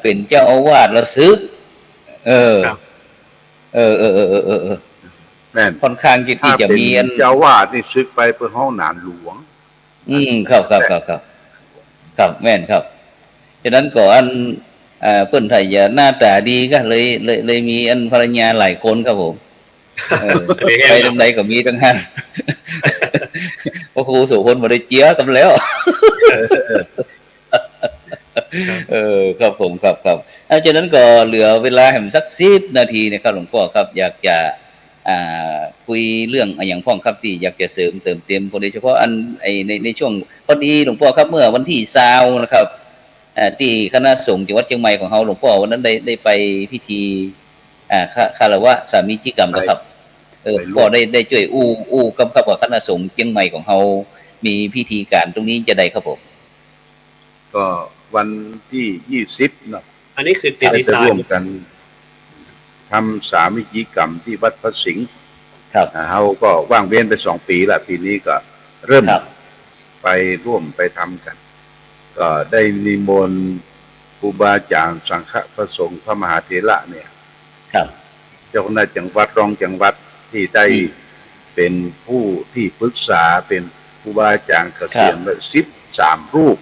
เป็นเจ้าอาวาสแล้วซึกแม่นค่อนข้างที่จะมีอันเจ้าวาดนี่ซึกไปเพื่อห้องนานหลวงครับแม่นครับฉะนั้นก็อันเพิ่นไทยหน้าตาดีก็เลยมีอันภรรยาหลายคนครับผมไปตรงไหนก็มีทั้งนั้นพระครูโสพลบ่ได้เจียกันแล้วครับผมครับฉะนั้นก็เหลือเวลาให้มันสัก10 นาทีนะครับหลวงพ่อครับอยากจะคุยเรื่องอย่างพ่องครับที่อยากจะเสริมเติมเต็มโดยเฉพาะอันในช่วงพอดีหลวงพ่อครับเมื่อวันที่20นะครับที่คณะสงฆ์จังหวัดเชียงใหม่ของเฮาหลวงพ่อวันนั้นได้ไปพิธีคารวะสามีจิกรรมนะครับก็ได้ช่วยอู้กำกับกับคณะสงฆ์เชียงใหม่ของเฮามีพิธีการตรงนี้จะได้ครับผมก็วันที่20นะอันนี้คือจิตติสารร่วมกันทำสามิจิกรรมที่วัดพระสิงห์ครับเฮาก็ว่างเว้นไป2 ปีละปีนี้ก็เริ่มไปร่วมไปทำกันก็ได้นิมนต์ครูบาอาจารย์สังฆพระสงฆ์พระมหาเถระเนี่ยเจ้าคณะจังหวัดรองจังหวัดที่ได้เป็นผู้ที่ปรึกษาเป็นครูบาอาจารย์เกษียณไป13 รูป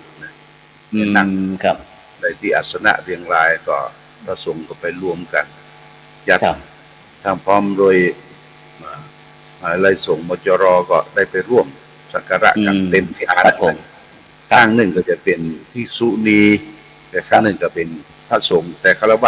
นั่งครับในที่อาสนะเรียงรายก็พระสงฆ์ก็ไปรวมกันจัดทำพร้อมโดยอะไรส่งมจรก็ได้ไปร่วมสักการะกันเต็มที่ข้างหนึ่งก็จะเป็นภิกษุณีแต่ข้างหนึ่งก็เป็นพระสงฆ์แต่คารวะ